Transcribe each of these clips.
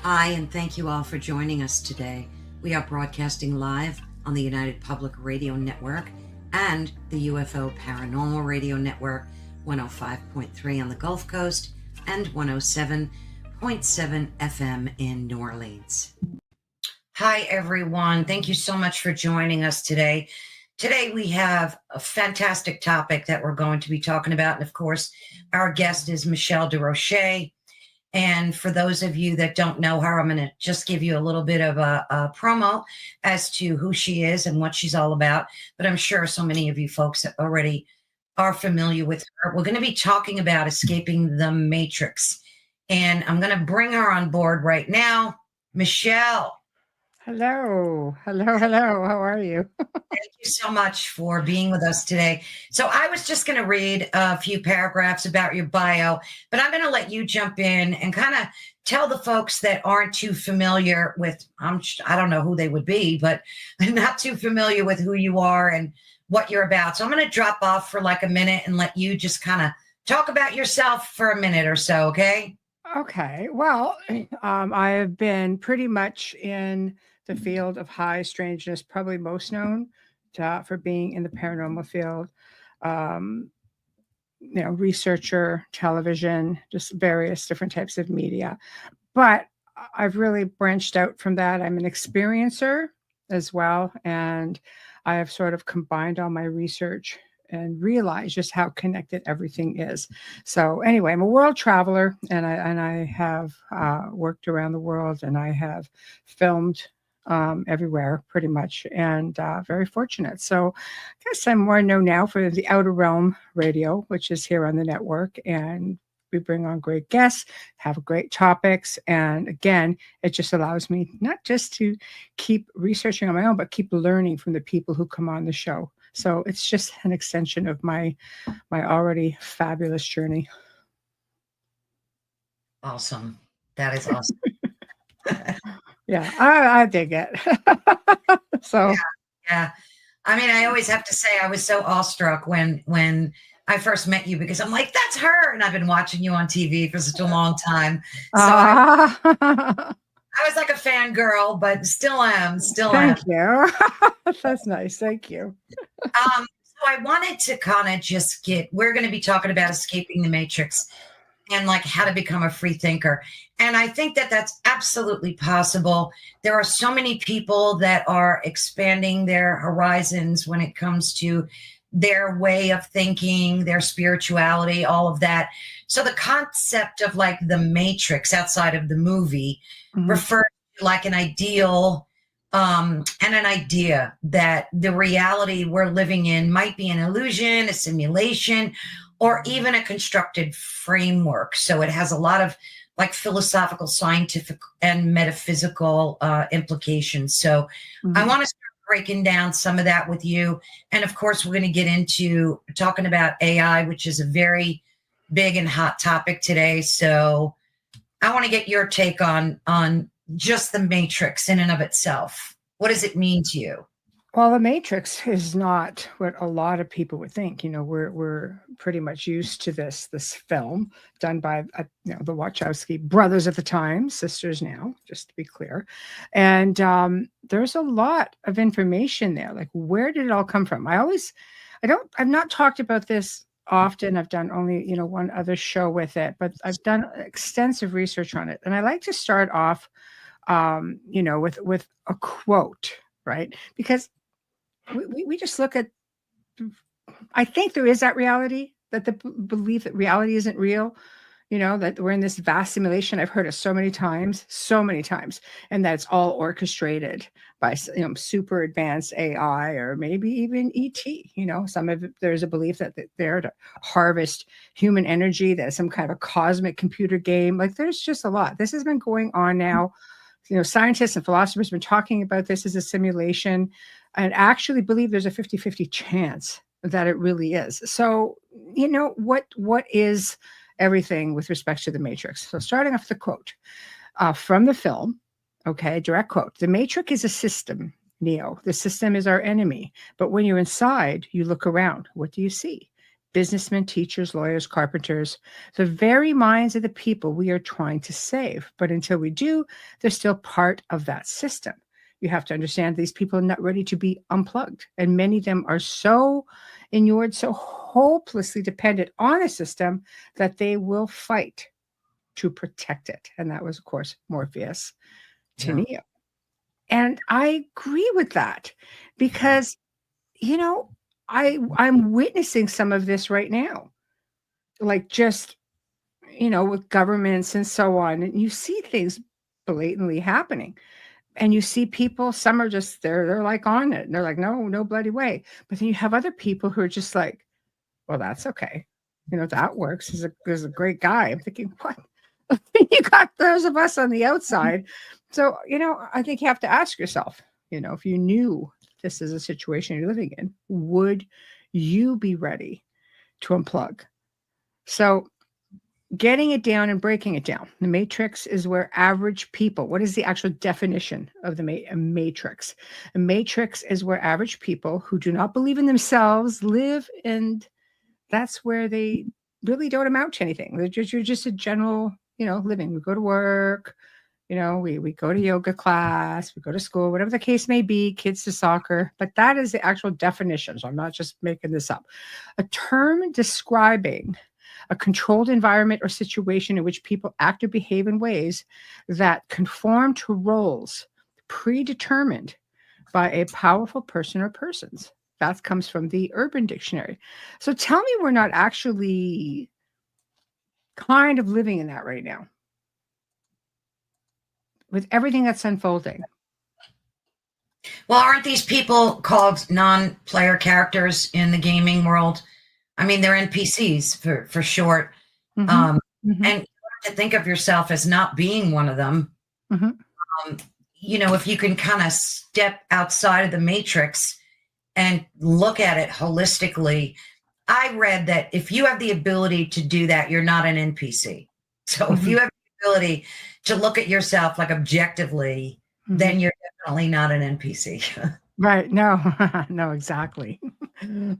Hi, and thank you all for joining us today. We are broadcasting live on the United Public Radio Network and the UFO Paranormal Radio Network, 105.3 on the Gulf Coast and 107.7 FM in New Orleans. Hi, everyone. Thank you so much for joining us today. Today, we have a fantastic topic that we're going to be talking about. And of course, our guest is Michelle Desrochers. And for those of you that don't know her, I'm going to just give you a little bit of a promo as to who she is and what she's all about. But I'm sure so many of you folks already are familiar with her. We're going to be talking about escaping the Matrix. And I'm going to bring her on board right now. Michelle. Hello. How are you? Thank you so much for being with us today. So I was just going to read a few paragraphs about your bio, but I'm going to let you jump in and kind of tell the folks that aren't too familiar with, I don't know who they would be, but not too familiar with who you are and what you're about. So I'm going to drop off for like a minute and let you just kind of talk about yourself for a minute or so, okay? Okay. Well, I have been pretty much in the field of high strangeness, probably most known for being in the paranormal field. Researcher, television, just various different types of media. But I've really branched out from that. I'm an experiencer as well. And I have sort of combined all my research and realized just how connected everything is. So anyway, I'm a world traveler, and I have worked around the world, and I have filmed everywhere pretty much, and very fortunate. So I guess I'm more known now for the Outer Realm Radio, which is here on the network, and we bring on great guests, have great topics, and again, it just allows me not just to keep researching on my own, but keep learning from the people who come on the show. So it's just an extension of my already fabulous journey. Awesome. That is awesome. Yeah, I dig it. So yeah. I mean, I always have to say I was so awestruck when I first met you, because I'm like, that's her. And I've been watching you on TV for such a long time. So I was like a fangirl, but still am. Thank you. That's nice. Thank you. So I wanted to kind of just we're going to be talking about escaping the Matrix and like how to become a free thinker. And I think that that's absolutely possible. There are so many people that are expanding their horizons when it comes to their way of thinking, their spirituality, all of that. So the concept of like the Matrix outside of the movie refers to like an ideal and an idea that the reality we're living in might be an illusion, a simulation, or even a constructed framework. So it has a lot of like philosophical, scientific, and metaphysical implications. So I want to start breaking down some of that with you. And of course, we're going to get into talking about AI, which is a very big and hot topic today. So I want to get your take on just the Matrix in and of itself. What does it mean to you? Well, the Matrix is not what a lot of people would think. You know, we're pretty much used to this film done by the Wachowski brothers at the time, sisters now, just to be clear. And there's a lot of information there. Like, where did it all come from? I've not talked about this often. I've done only one other show with it, but I've done extensive research on it. And I like to start off, with a quote, right? Because we just look at, I think there is that reality, that the belief that reality isn't real, that we're in this vast simulation. I've heard it so many times, and that it's all orchestrated by, super advanced AI or maybe even ET. Some of it, there's a belief that they're there to harvest human energy, that some kind of a cosmic computer game. Like, there's just a lot. This has been going on now. Scientists and philosophers have been talking about this as a simulation, and actually believe there's a 50-50 chance that it really is. So, what is everything with respect to the Matrix? So starting off with the quote from the film, okay, direct quote: "The Matrix is a system, Neo. The system is our enemy. But when you're inside, you look around. What do you see? businessmen, teachers, lawyers, carpenters, the very minds of the people we are trying to save. But until we do, they're still part of that system. You have to understand these people are not ready to be unplugged. And many of them are so inured, so hopelessly dependent on a system that they will fight to protect it. And that was, of course, Morpheus to Neo. And I agree with that because, you know, I'm witnessing some of this right now, like just, you know, with governments and so on. And you see things blatantly happening. And you see people, some are just they're like on it. And they're like, no bloody way. But then you have other people who are just like, well, that's okay. You know, that works. He's a great guy. I'm thinking, what? You got those of us on the outside. So, you know, I think you have to ask yourself, you know, if you knew this is a situation you're living in, would you be ready to unplug? So getting it down and breaking it down. The matrix is where average people, what is the actual definition of the matrix? A matrix is where average people who do not believe in themselves live, and that's where they really don't amount to anything. You're just a general, you know, living. We go to work, you know, we go to yoga class, we go to school, whatever the case may be, kids to soccer, but that is the actual definition. So I'm not just making this up. A term describing a controlled environment or situation in which people act or behave in ways that conform to roles predetermined by a powerful person or persons. That comes from the Urban Dictionary. So tell me we're not actually kind of living in that right now with everything that's unfolding. Well, aren't these people called non-player characters in the gaming world? I mean, they're NPCs for short. Mm-hmm. And Mm-hmm. you have to think of yourself as not being one of them. Mm-hmm. You know, if you can kind of step outside of the matrix and look at it holistically, I read that if you have the ability to do that, you're not an NPC. So if you have the ability to look at yourself like objectively, then you're definitely not an NPC. Right. No, no, exactly.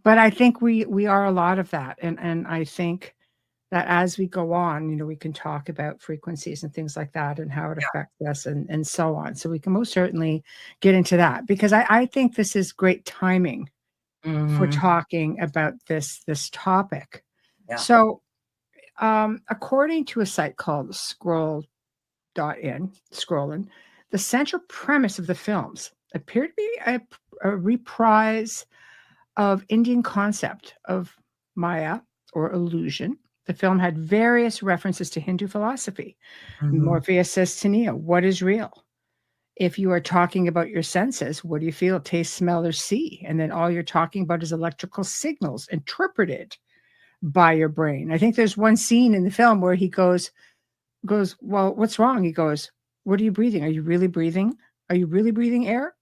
But I think we are a lot of that. And I think that as we go on, you know, we can talk about frequencies and things like that and how it affects us and so on. So we can most certainly get into that because I think this is great timing for talking about this topic. Yeah. So according to a site called scrollin, the central premise of the films appeared to be a reprise of Indian concept of Maya or illusion. The film had various references to Hindu philosophy. Morpheus says to Neo, what is real? If you are talking about your senses, what do you feel, taste, smell, or see? And then all you're talking about is electrical signals interpreted by your brain. I think there's one scene in the film where he goes, well, what's wrong? He goes, what are you breathing? Are you really breathing? Are you really breathing air?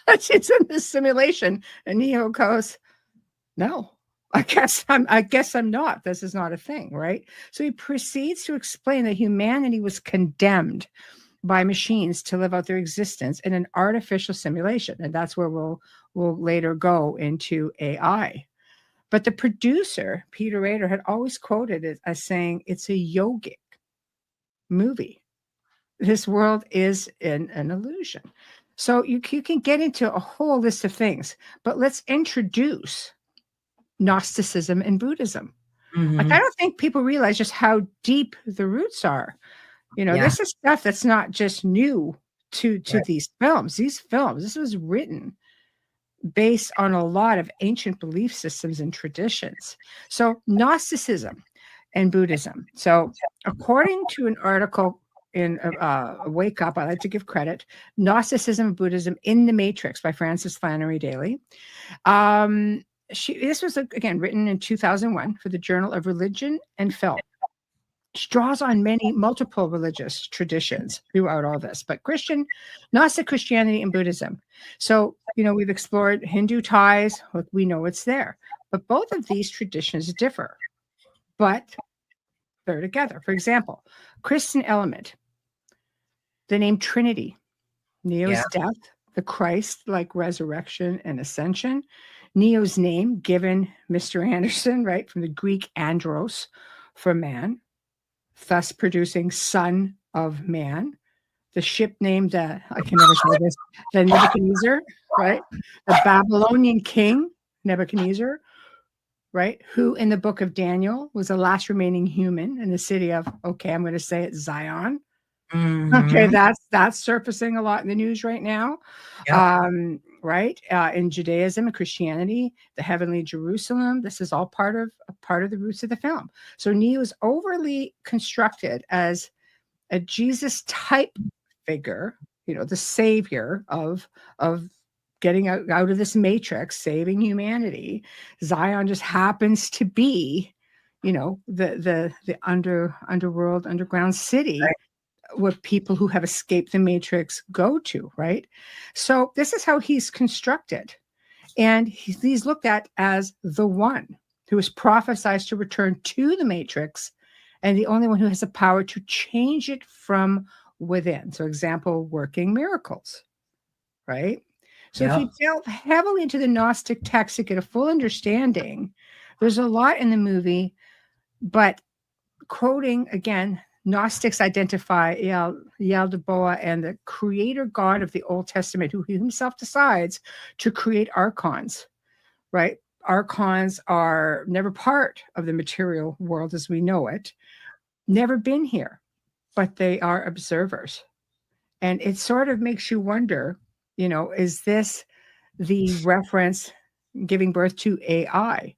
It's in this simulation. And Neo goes, no, I guess I'm not. This is not a thing, right? So he proceeds to explain that humanity was condemned by machines to live out their existence in an artificial simulation. And that's where we'll later go into AI. But the producer, Peter Rader, had always quoted it as saying, it's a yogic movie. This world is in an illusion. So you can get into a whole list of things, but let's introduce Gnosticism and Buddhism. Like, I don't think people realize just how deep the roots are. You know, this is stuff that's not just new to these films. These films, this was written based on a lot of ancient belief systems and traditions. So Gnosticism and Buddhism. So according to an article in Wake Up, I like to give credit, Gnosticism and Buddhism in the Matrix by Frances Flannery Daly. This was, again, written in 2001 for the Journal of Religion and Film. She draws on multiple religious traditions throughout all this, but Gnostic Christianity and Buddhism. So, you know, we've explored Hindu ties. Look, we know it's there, but both of these traditions differ, but they're together. For example, Christian element, the name Trinity, Neo's death, the Christ-like resurrection and ascension, Neo's name given Mr. Anderson, right, from the Greek andros, for man, thus producing son of man. The ship named, I can never say this, the Nebuchadnezzar, right? The Babylonian king, Nebuchadnezzar, right? Who in the book of Daniel was the last remaining human in the city of, okay, I'm going to say it, Zion. Okay, that's surfacing a lot in the news right now. Yep. Right? In Judaism and Christianity, the heavenly Jerusalem, this is all part of the roots of the film. So Neo is overly constructed as a Jesus type figure, the savior of getting out of this matrix, saving humanity. Zion just happens to be, the underworld, underground city, Right. what people who have escaped the matrix go to, right? So this is how he's constructed. And he's looked at as the one who is prophesied to return to the matrix and the only one who has the power to change it from within. So example, working miracles, right? So if you delve heavily into the Gnostic text to get a full understanding, there's a lot in the movie, but quoting again, Gnostics identify Yaldabaoth and the creator God of the Old Testament, who himself decides to create archons, right? Archons are never part of the material world as we know it, never been here, but they are observers. And it sort of makes you wonder, is this the reference giving birth to AI,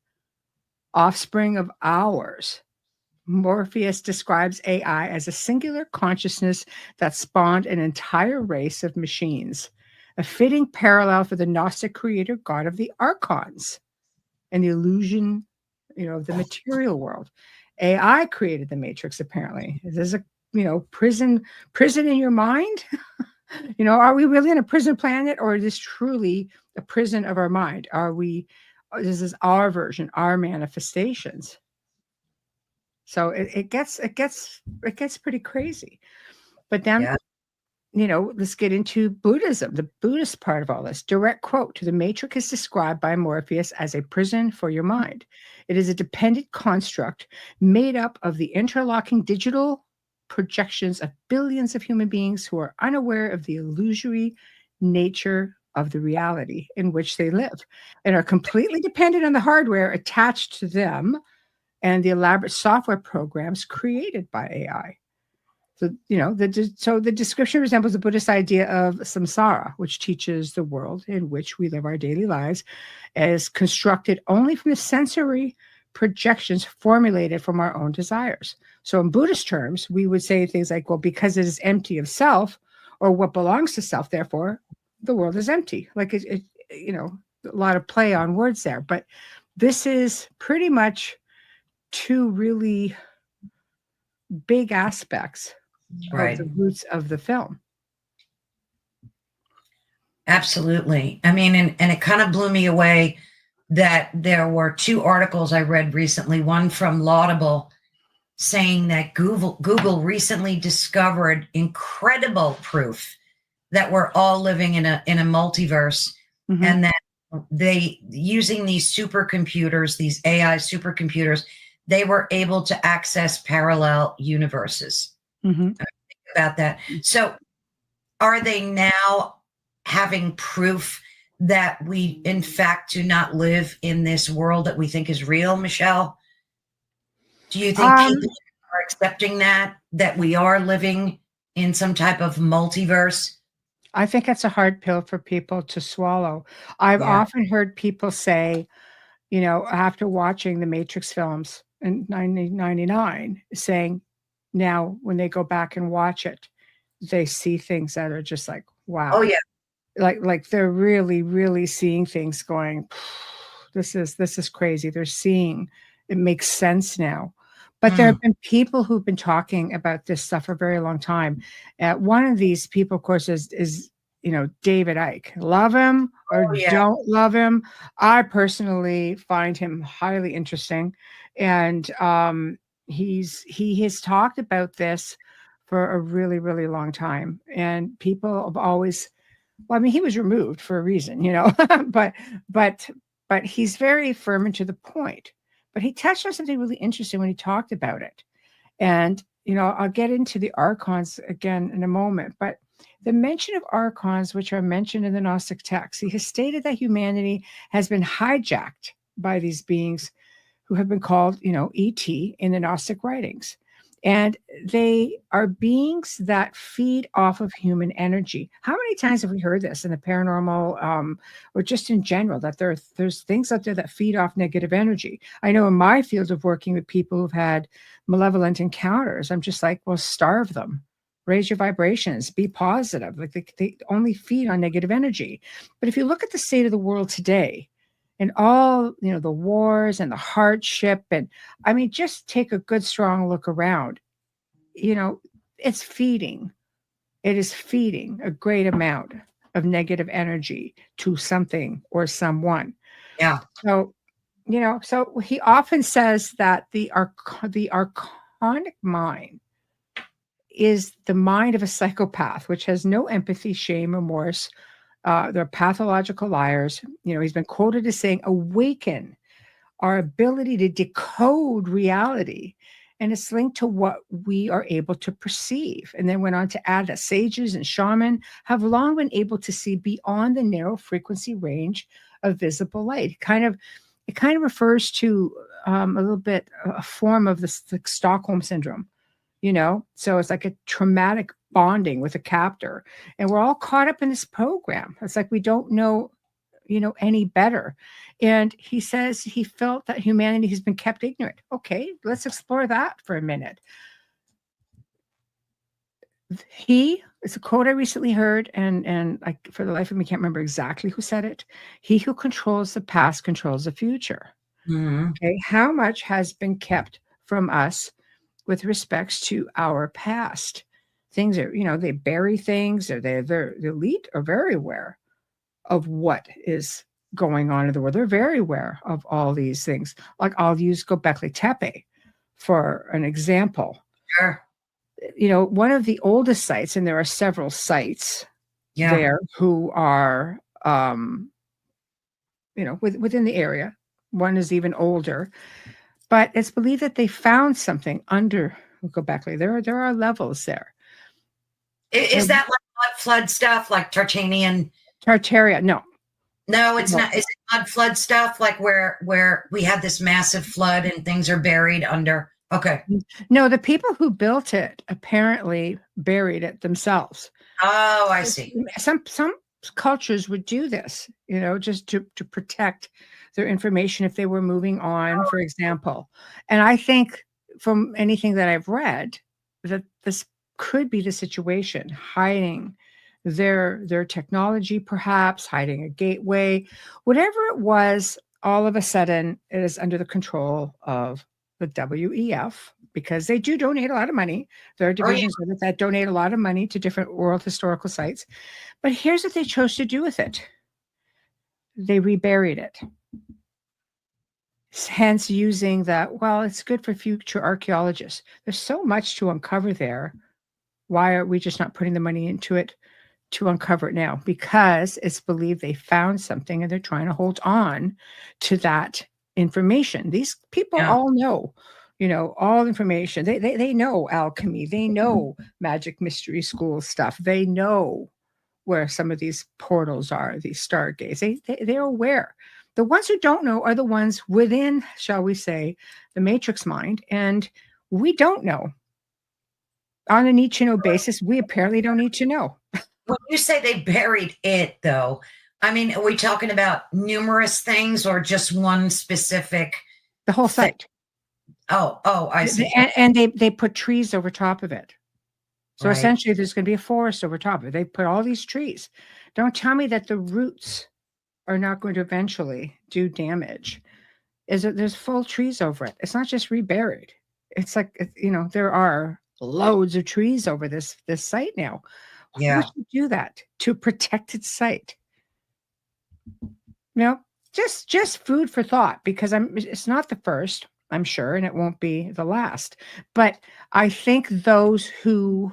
offspring of ours? Morpheus describes AI as a singular consciousness that spawned an entire race of machines, a fitting parallel for the Gnostic creator God of the archons and the illusion, of the material world. AI created the matrix, apparently. Is this a, prison in your mind? Are we really on a prison planet, or is this truly a prison of our mind? This is our version, our manifestations. So it gets pretty crazy. But then, let's get into Buddhism, the Buddhist part of all this. Direct quote: "The matrix is described by Morpheus as a prison for your mind. It is a dependent construct made up of the interlocking digital projections of billions of human beings who are unaware of the illusory nature of the reality in which they live and are completely dependent on the hardware attached to them and the elaborate software programs created by AI." So, the description resembles the Buddhist idea of samsara, which teaches the world in which we live our daily lives as constructed only from the sensory projections formulated from our own desires. So in Buddhist terms, we would say things like, well, because it is empty of self or what belongs to self, therefore the world is empty. Like a lot of play on words there, but this is pretty much two really big aspects of the roots of the film. Absolutely. I mean, and it kind of blew me away that there were two articles I read recently, one from Laudable saying that Google recently discovered incredible proof that we're all living in a multiverse, and that they, using these supercomputers, these AI supercomputers, they were able to access parallel universes. Think about that. So are they now having proof that we, in fact, do not live in this world that we think is real, Michelle? Do you think people are accepting that we are living in some type of multiverse? I think it's a hard pill for people to swallow. I've often heard people say, after watching the Matrix films in 1999, saying now when they go back and watch it, they see things that are just like, wow. Oh, yeah. Like they're really, really seeing things going, this is crazy. They're seeing it makes sense now. But there have been people who've been talking about this stuff for a very long time. One of these people, of course, is David Icke. Love him or don't love him. I personally find him highly interesting, and he has talked about this for a really, really long time. And people have always, well, I mean, he was removed for a reason, but but he's very firm and to the point. But he touched on something really interesting when he talked about it. And, I'll get into the archons again in a moment, but the mention of archons, which are mentioned in the Gnostic text, he has stated that humanity has been hijacked by these beings who have been called, ET in the Gnostic writings. And they are beings that feed off of human energy. How many times have we heard this in the paranormal or just in general, that there's things out there that feed off negative energy? I know in my field of working with people who've had malevolent encounters, I'm just like, well, starve them. Raise your vibrations, be positive. Like they only feed on negative energy. But if you look at the state of the world today, and all, the wars and the hardship, and I mean, just take a good, strong look around. It's feeding. It is feeding a great amount of negative energy to something or someone. Yeah. So, so he often says that the archonic mind is the mind of a psychopath, which has no empathy, shame, remorse. They're pathological liars. He's been quoted as saying, awaken our ability to decode reality. And it's linked to what we are able to perceive. And then went on to add that sages and shaman have long been able to see beyond the narrow frequency range of visible light. It kind of refers to a little bit a form of the Stockholm syndrome. So it's like a traumatic bonding with a captor, and we're all caught up in this program. It's like we don't know any better. And he says he felt that humanity has been kept ignorant. Okay, let's explore that for a minute. It's a quote I recently heard, and I, for the life of me, can't remember exactly who said it. He who controls the past controls the future. Mm-hmm. Okay, how much has been kept from us with respects to our past? Things are, they bury things, or the elite are very aware of what is going on in the world. They're very aware of all these things. Like I'll use Göbekli Tepe for an example. Sure. One of the oldest sites, and there are several sites there who are, within the area. One is even older, but it's believed that they found something under Göbekli. There are levels there. Is that like mud flood stuff, like Tartaria? No, it's not. Is it mud flood stuff, like where we had this massive flood and things are buried under? Okay. No, the people who built it apparently buried it themselves. Oh, I see. Some cultures would do this, just to protect their information if they were moving on, for example. And I think from anything that I've read, that this could be the situation, hiding their technology, perhaps hiding a gateway, whatever it was. All of a sudden, it is under the control of the WEF, because they do donate a lot of money. There are divisions of it that donate a lot of money to different world historical sites. But here's what they chose to do with it. They reburied it. Hence using that, well, it's good for future archaeologists. There's so much to uncover there. Why are we just not putting the money into it to uncover it now? Because it's believed they found something and they're trying to hold on to that information. These people all know, all information. They know alchemy. They know magic mystery school stuff. They know where some of these portals are, these stargates. They're aware. The ones who don't know are the ones within, shall we say, the matrix mind. And we don't know. On a need to know basis, we apparently don't need to know. When you say they buried it, though, I mean, are we talking about numerous things or just one specific? The whole site. Oh, I see. And they put trees over top of it. So essentially, there's going to be a forest over top of it. They put all these trees. Don't tell me that the roots are not going to eventually do damage. There's full trees over it. It's not just reburied. It's like, there are loads of trees over this site now. Why would you do that to protect its site? Just food for thought, because it's not the first, I'm sure, and it won't be the last. But I think those who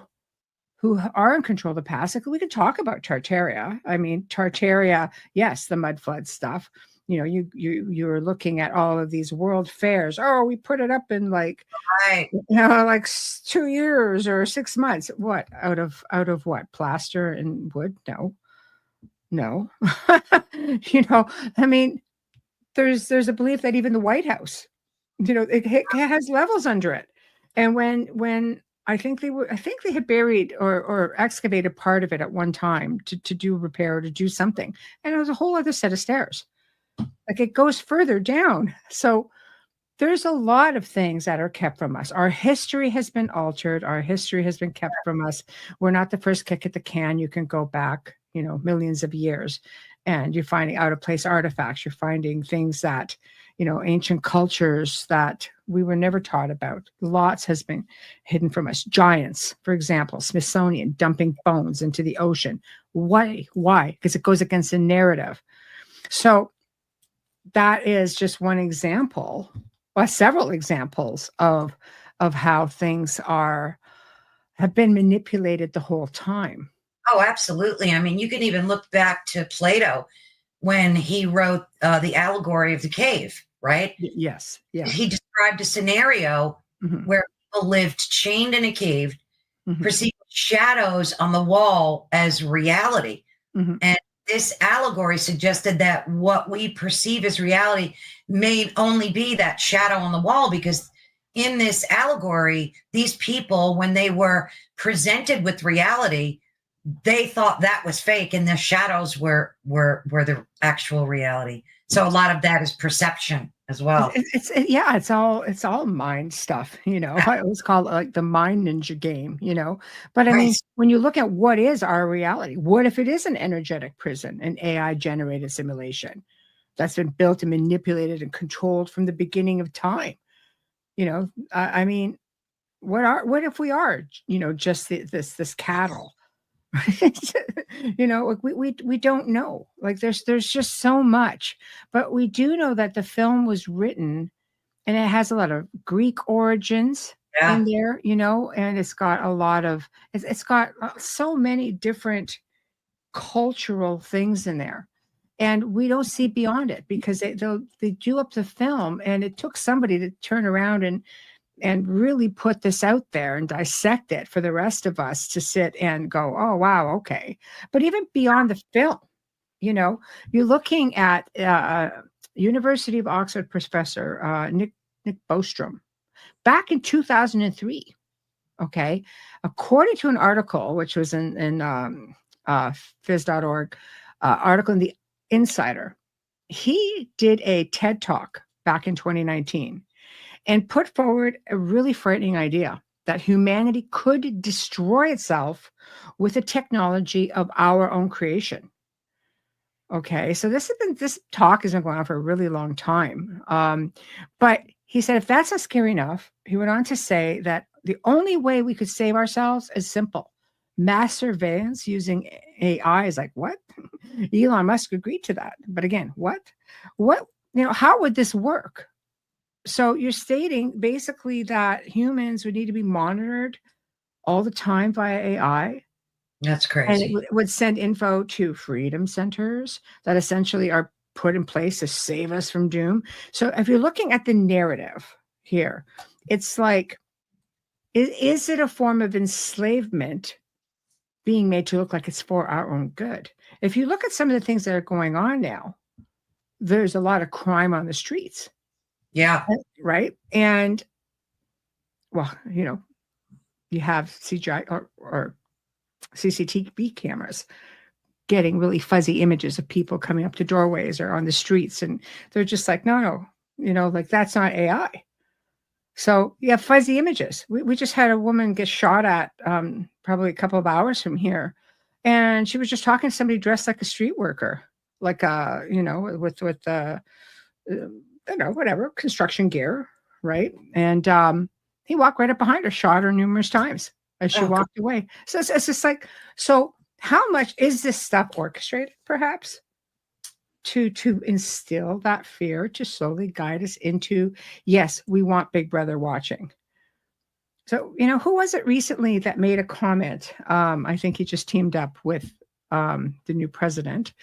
are in control of the past, we can talk about Tartaria. I mean, Tartaria, yes, the mud flood stuff. you're looking at all of these world fairs. Oh, we put it up in like, Right. 2 years or 6 months. What, out of what, plaster and wood? No. I mean, there's a belief that even the White House, it has levels under it. And when I think they had buried or excavated part of it at one time to do repair or to do something, and it was a whole other set of stairs. Like, it goes further down. So there's a lot of things that are kept from us. Our history has been altered. Our history has been kept from us. We're not the first kick at the can. You can go back, millions of years, and you're finding out of place artifacts. You're finding things that, ancient cultures that we were never taught about. Lots has been hidden from us. Giants, for example, Smithsonian dumping bones into the ocean. Why? Because it goes against the narrative. So that is just one example, well, several examples of how things have been manipulated the whole time. Oh, absolutely. I mean, you can even look back to Plato when he wrote the allegory of the cave, right? Yes. Yeah. He described a scenario where people lived chained in a cave, perceived shadows on the wall as reality. And this allegory suggested that what we perceive as reality may only be that shadow on the wall, because in this allegory, these people, when they were presented with reality, they thought that was fake, and the shadows were the actual reality. So a lot of that is perception as well. It's all mind stuff. I always call it like the mind ninja game. But I mean, when you look at what is our reality, what if it is an energetic prison, an AI generated simulation that's been built and manipulated and controlled from the beginning of time? I mean, what if we are, just this cattle? We don't know. Like, there's just so much, but we do know that the film was written, and it has a lot of Greek origins in there, and it's got a lot of it's got so many different cultural things in there, and we don't see beyond it because they do up the film, and it took somebody to turn around and really put this out there and dissect it for the rest of us to sit and go, oh, wow, okay. But even beyond the film, you're looking at University of Oxford professor Nick Bostrom back in 2003. Okay, according to an article which was in phys.org, article in the Insider, he did a TED talk back in 2019 and put forward a really frightening idea that humanity could destroy itself with the technology of our own creation. Okay, so this talk has been going on for a really long time. But he said, if that's not scary enough, he went on to say that the only way we could save ourselves is simple. Mass surveillance using AI is like, what? Elon Musk agreed to that. But again, what? How would this work? So you're stating basically that humans would need to be monitored all the time via AI. That's crazy. And it would send info to freedom centers that essentially are put in place to save us from doom. So if you're looking at the narrative here, it's like, is it a form of enslavement being made to look like it's for our own good? If you look at some of the things that are going on now, there's a lot of crime on the streets. Yeah. Right. And, well, you have CGI or CCTV cameras getting really fuzzy images of people coming up to doorways or on the streets. And they're just like, no, like, that's not AI. So you have fuzzy images. We just had a woman get shot at probably a couple of hours from here. And she was just talking to somebody dressed like a street worker, like, with whatever, construction gear, right? And he walked right up behind her, shot her numerous times as she walked away. So it's just like, so how much is this stuff orchestrated, perhaps, to instill that fear, to slowly guide us into, yes, we want Big Brother watching? So, who was it recently that made a comment? I think he just teamed up with the new president,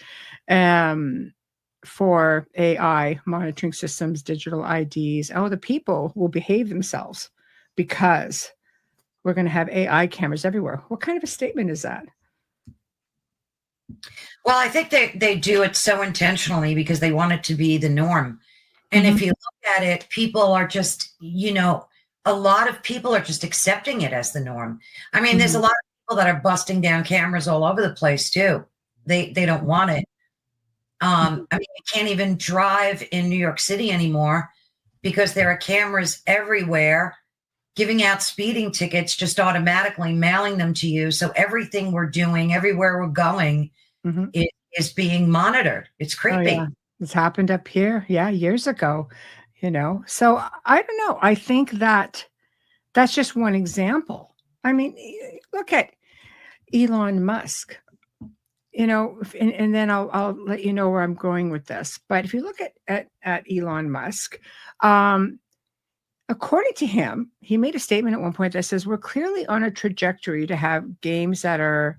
for AI monitoring systems, digital IDs. Oh, the people will behave themselves because we're going to have AI cameras everywhere. What kind of a statement is that? Well, I think they do it so intentionally because they want it to be the norm. And if you look at it, people are just, a lot of people are just accepting it as the norm. I mean, there's a lot of people that are busting down cameras all over the place too. They don't want it. I mean, you can't even drive in New York City anymore because there are cameras everywhere giving out speeding tickets, just automatically mailing them to you. So everything we're doing, everywhere we're going, is being monitored. It's creepy. Oh, yeah. It's happened up here. Yeah, years ago, So I don't know. I think that that's just one example. I mean, look at Elon Musk. And then I'll let you know where I'm going with this. But if you look at Elon Musk, according to him, he made a statement at one point that says we're clearly on a trajectory to have games that are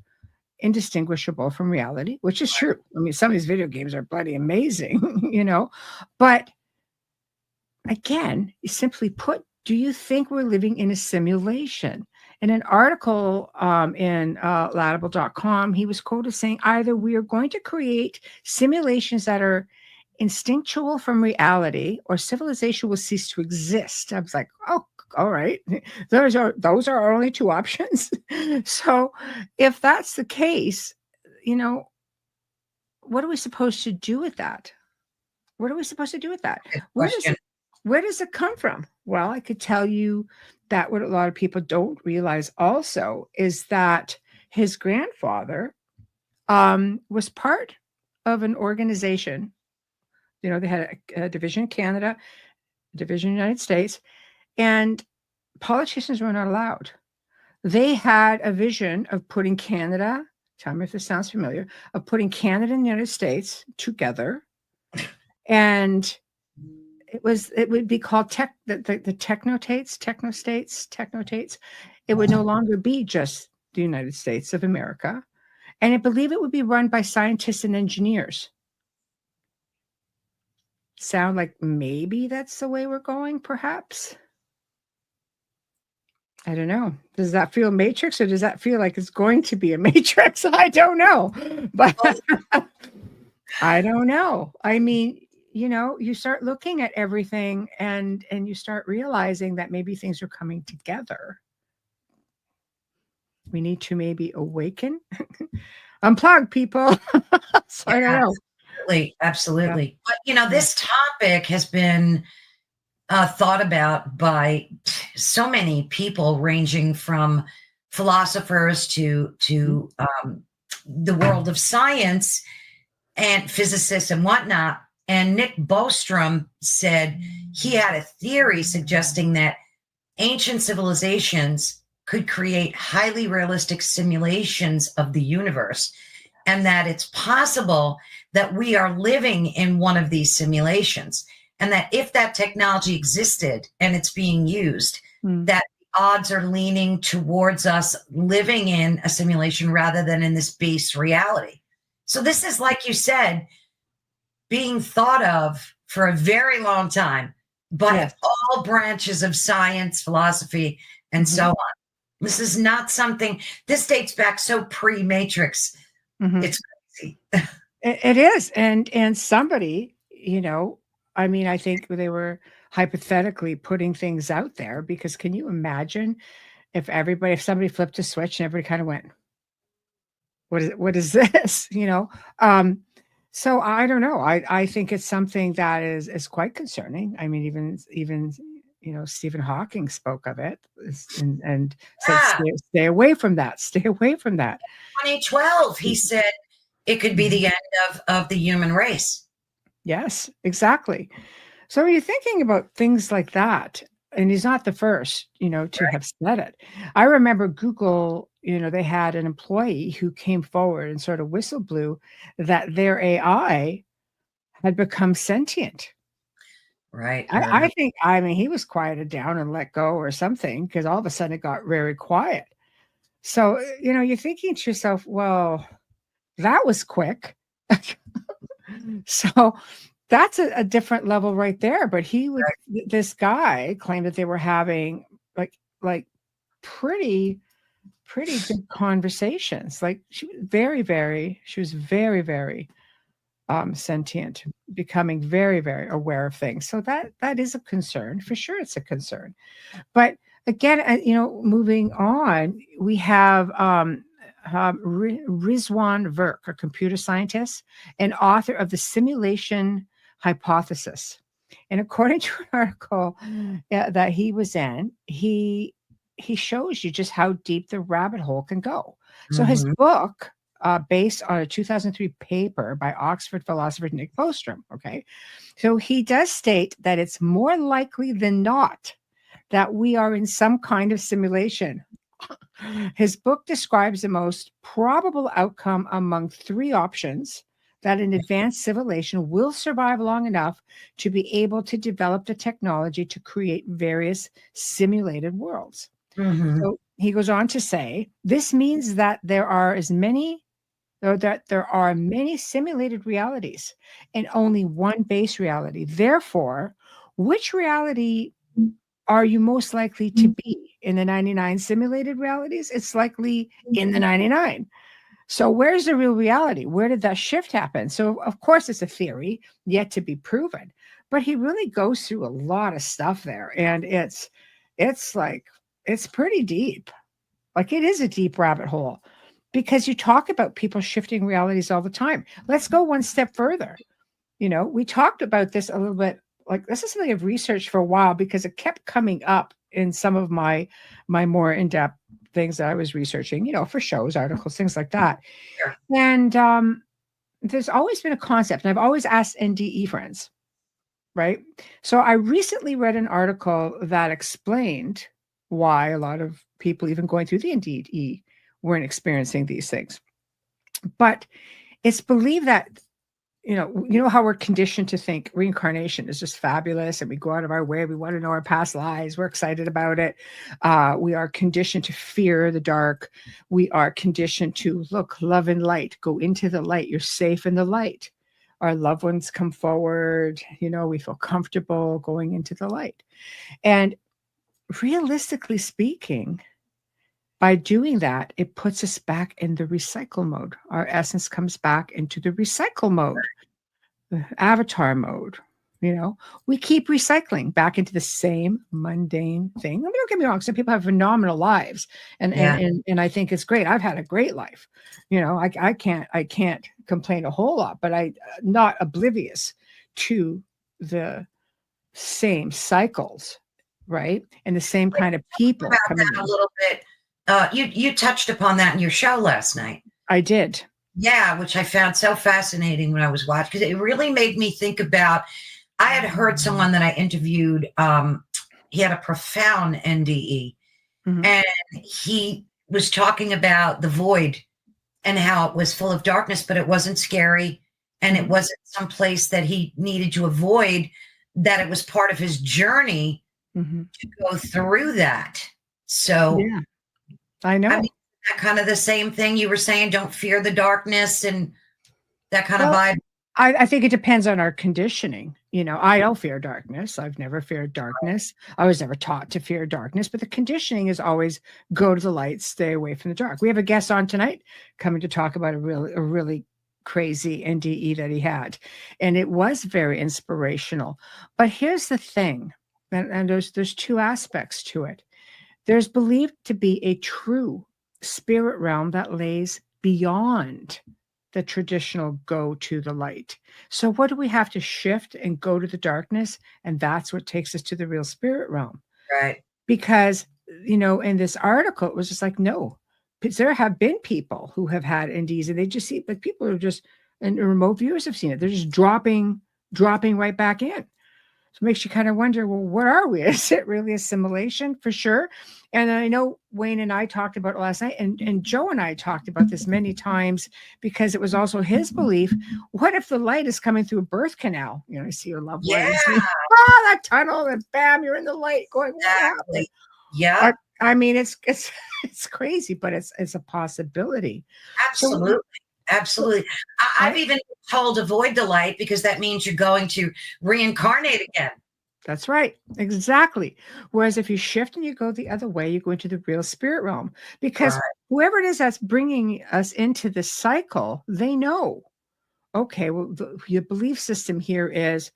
indistinguishable from reality, which is true. I mean, some of these video games are bloody amazing, But again, simply put, do you think we're living in a simulation? In an article in Laudable.com, he was quoted saying, either we are going to create simulations that are instinctual from reality or civilization will cease to exist. I was like, oh, all right. Those are our only two options. So if that's the case, what are we supposed to do with that? What are we supposed to do with that? Where does it come from? Well, I could tell you that what a lot of people don't realize also is that his grandfather was part of an organization. They had a division in Canada, a division in the United States, and politicians were not allowed. They had a vision of putting Canada, tell me if this sounds familiar, of putting Canada and the United States together. And it would be called the technostates. It would no longer be just the United States of America. And I believe it would be run by scientists and engineers. Sound like maybe that's the way we're going, perhaps? I don't know. Does that feel Matrix or does that feel like it's going to be a Matrix? I don't know. But I don't know. I mean, you start looking at everything and you start realizing that maybe things are coming together. We need to maybe awaken, unplug people. So I don't know. Absolutely. Yeah. But, this topic has been thought about by so many people, ranging from philosophers to the world of science and physicists and whatnot. And Nick Bostrom said he had a theory suggesting that ancient civilizations could create highly realistic simulations of the universe, and that it's possible that we are living in one of these simulations, and that if that technology existed and it's being used, that the odds are leaning towards us living in a simulation rather than in this base reality. So this is, like you said, being thought of for a very long time by all branches of science, philosophy, and so on. This is not something, this dates back so pre-Matrix. It's crazy. It is. And somebody, I mean, I think they were hypothetically putting things out there, because can you imagine if somebody flipped a switch and everybody kind of went, what is this? So I don't know. I think it's something that is quite concerning. I mean, even Stephen Hawking spoke of it and said, stay away from that. Stay away from that. 2012, he said it could be the end of the human race. Yes, exactly. So are you thinking about things like that? And he's not the first, to have said it. I remember Google, they had an employee who came forward and sort of whistle blew that their AI had become sentient. Right. I think, he was quieted down and let go or something, because all of a sudden it got very quiet. So, you're thinking to yourself, well, that was quick. So that's a different level right there. But this guy claimed that they were having like pretty good conversations. Like she was very, very sentient, becoming very, very aware of things. So that is a concern for sure. It's a concern. But again, moving on, we have Rizwan Virk, a computer scientist and author of the Simulation Hypothesis. And according to an article that he was in, he shows you just how deep the rabbit hole can go. So his book, based on a 2003 paper by Oxford philosopher Nick Bostrom. Okay. So he does state that it's more likely than not that we are in some kind of simulation. His book describes the most probable outcome among three options: that an advanced civilization will survive long enough to be able to develop the technology to create various simulated worlds. So he goes on to say, this means that there are many simulated realities and only one base reality. Therefore, which reality are you most likely to be? In the 99 simulated realities? It's likely in the 99. So where's the real reality? Where did that shift happen? So of course it's a theory yet to be proven, but he really goes through a lot of stuff there, and it's pretty deep. Like, it is a deep rabbit hole, because you talk about people shifting realities all the time. Let's go one step further. We talked about this a little bit. Like, this is something I've researched for a while because it kept coming up in some of my more in-depth things that I was researching, for shows, articles, things like that. Sure. And there's always been a concept, and I've always asked NDE friends, right? So I recently read an article that explained why a lot of people, even going through the NDE, weren't experiencing these things. But it's believed that, how we're conditioned to think reincarnation is just fabulous, and we go out of our way. We want to know our past lives. We're excited about it. We are conditioned to fear the dark. We are conditioned to look, love, and light. Go into the light. You're safe in the light. Our loved ones come forward. We feel comfortable going into the light. And realistically speaking, by doing that, it puts us back in the recycle mode. Our essence comes back into the recycle mode, the avatar mode. We keep recycling back into the same mundane thing. I mean, don't get me wrong. Some people have phenomenal lives, and I think it's great. I've had a great life. I can't complain a whole lot, but I'm not oblivious to the same cycles, right? And the same kind of people coming in. A little bit. You touched upon that in your show last night. I did. Yeah, which I found so fascinating when I was watching, because it really made me think about, I had heard someone that I interviewed, he had a profound NDE, and he was talking about the void and how it was full of darkness, but it wasn't scary, and it wasn't some place that he needed to avoid, that it was part of his journey to go through that. So yeah. I know. That kind of the same thing you were saying, don't fear the darkness and that kind of vibe. I think it depends on our conditioning. I don't fear darkness. I've never feared darkness. I was never taught to fear darkness, but the conditioning is always go to the light, stay away from the dark. We have a guest on tonight coming to talk about a really crazy NDE that he had, and it was very inspirational. But here's the thing, and there's two aspects to it. There's believed to be a true spirit realm that lays beyond the traditional go to the light. So what do we have to shift and go to the darkness? And that's what takes us to the real spirit realm. Right. Because, in this article, it was just like, no, there have been people who have had NDs, and they just see, like, people are just, and remote viewers have seen it. They're just dropping right back in. So it makes you kind of wonder, well, what are we? Is it really a simulation? For sure. And I know Wayne and I talked about it last night, and Joe and I talked about this many times, because it was also his belief. What if the light is coming through a birth canal? You see your loved ones. That tunnel, and bam, you're in the light going, exactly. Yeah. I mean, it's crazy, but it's a possibility. Absolutely. Absolutely. I've Right? even been told avoid the light because that means you're going to reincarnate again. That's right. Exactly. Whereas if you shift and you go the other way, you go into the real spirit realm because Right. whoever it is that's bringing us into this cycle, they know, okay, well, your belief system here is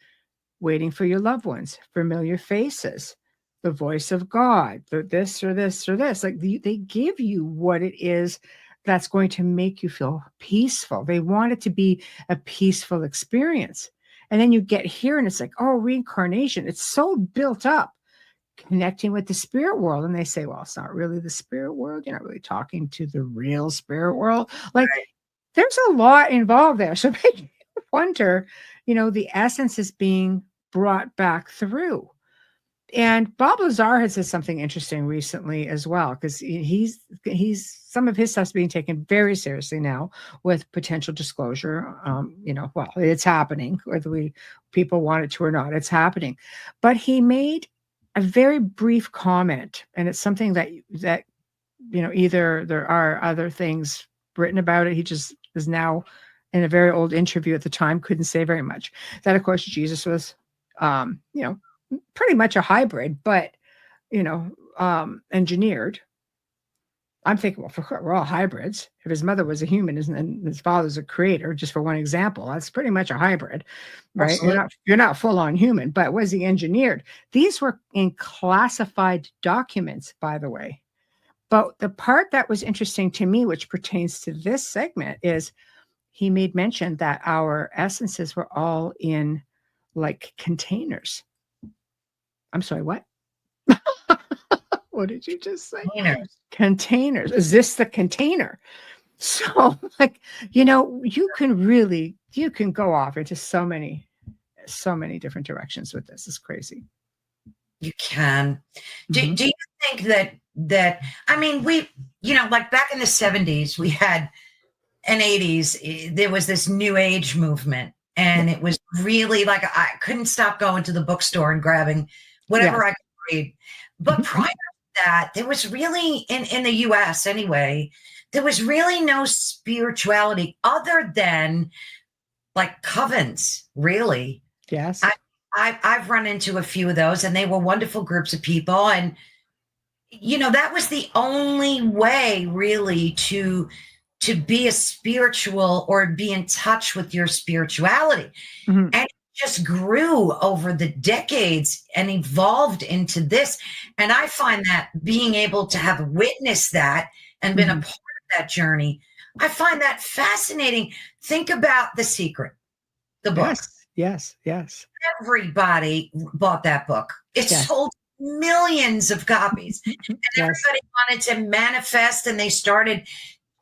waiting for your loved ones, familiar faces, the voice of God, this or this or this. Like they give you what it is that's going to make you feel peaceful. They want it to be a peaceful experience. And then you get here and it's like, oh, reincarnation. It's so built up connecting with the spirit world. And they say, well, it's not really the spirit world. You're not really talking to the real spirit world. Like there's a lot involved there. So make you wonder, the essence is being brought back through. And Bob Lazar has said something interesting recently as well, because he's some of his stuff's being taken very seriously now with potential disclosure. Well, it's happening, whether people want it to or not, it's happening. But he made a very brief comment, and it's something that either there are other things written about it. He just is now in a very old interview at the time, couldn't say very much. That, of course, Jesus was, pretty much a hybrid, but, engineered. I'm thinking, well, we're all hybrids. If his mother was a human and his father's a creator, just for one example, that's pretty much a hybrid, right? Absolutely. You're not full on human, but was he engineered? These were in classified documents, by the way. But the part that was interesting to me, which pertains to this segment, is he made mention that our essences were all in like containers. I'm sorry, what? What did you just say? Containers. Containers. Is this the container? So, like, you can go off into so many different directions with this. It's crazy. You can. Mhm. Do you think that I mean like back in the 70s we had and 80s there was this new age movement and it was really like I couldn't stop going to the bookstore and grabbing whatever Yes. I could read. But Mhm. prior to that, there was really in the US anyway, there was really no spirituality other than like covens, really. Yes. I I've run into a few of those, and they were wonderful groups of people. And that was the only way really to be a spiritual or be in touch with your spirituality. Mhm. And it just grew over the decades and evolved into this. And I find that being able to have witnessed that and been a Mhm. part of that journey, I find that fascinating. Think about The Secret, the book. Yes. Yes. Yes. Everybody bought that book. It Yes. sold millions of copies. And Yes. everybody wanted to manifest, and they started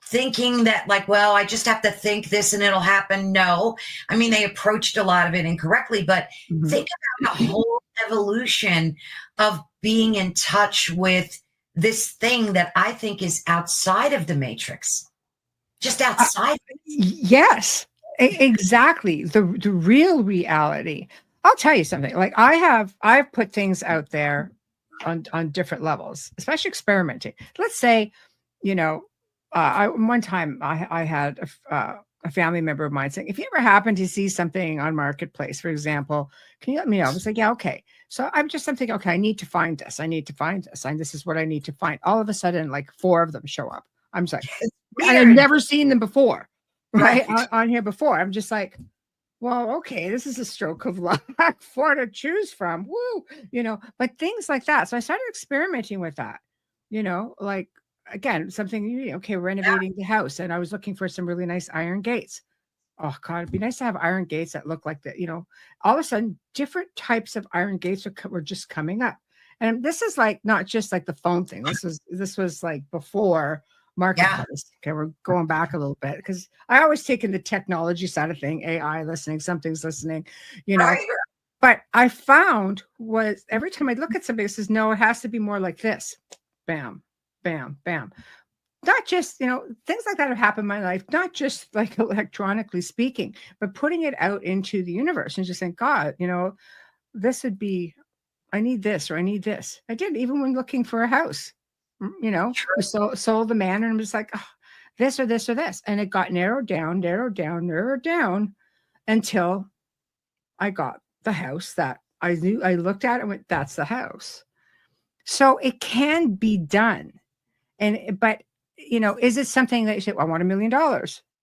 thinking that, like, well, I just have to think this and it'll happen. No. I mean, they approached a lot of it incorrectly, but Mhm. think about the whole evolution of being in touch with this thing that I think is outside of the matrix, just outside. Yes, exactly. The real reality. I'll tell you something. Like I've put things out there on different levels, especially experimenting. Let's say, you know, one time I had a family member of mine saying, if you ever happen to see something on Marketplace, for example, can you let me know? I was like, yeah, okay. So I'm thinking, okay, I need to find this. I need to find this. And this is what I need to find. All of a sudden, like 4 of them show up. I'm just like, It's and I've weird. never seen them before, right? Right. On here before. I'm just like, well, okay, this is a stroke of luck. 4 to choose from. Woo, but things like that. So I started experimenting with that, like again, something, okay, renovating the house. And I was looking for some really nice iron gates. Oh God, it'd be nice to have iron gates that look like that. All of a sudden, different types of iron gates were just coming up. And this is like not just like the phone thing. This was like before Yeah. Marketplace. Okay, we're going back a little bit because I always take in the technology side of thing, AI listening, something's listening, you know. Right. But I found was every time I look at somebody, it says, no, it has to be more like this. Bam, bam, bam. Not just, things like that have happened in my life, not just like electronically speaking, but putting it out into the universe and just saying, God, this would be, I need this or I need this. I did even when looking for a house. We sold the man, and I'm just like, oh, this or this or this. And it got narrowed down, narrowed down until I got the house that I knew. I looked at it and went, that's the house. So it can be done. But is it something that you say, well, I want $1 million?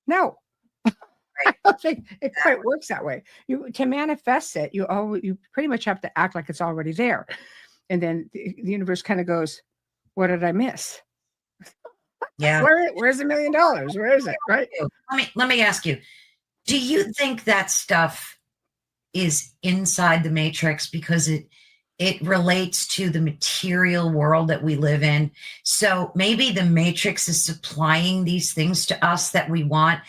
No. I don't think it quite works that way. To manifest it, you pretty much have to act like it's already there. And then the universe kind of goes, what did I miss? Yeah. Where's $1 million? Where is it? Right. Let me ask you, do you think that stuff is inside the matrix because it relates to the material world that we live in? So maybe the matrix is supplying these things to us that we want,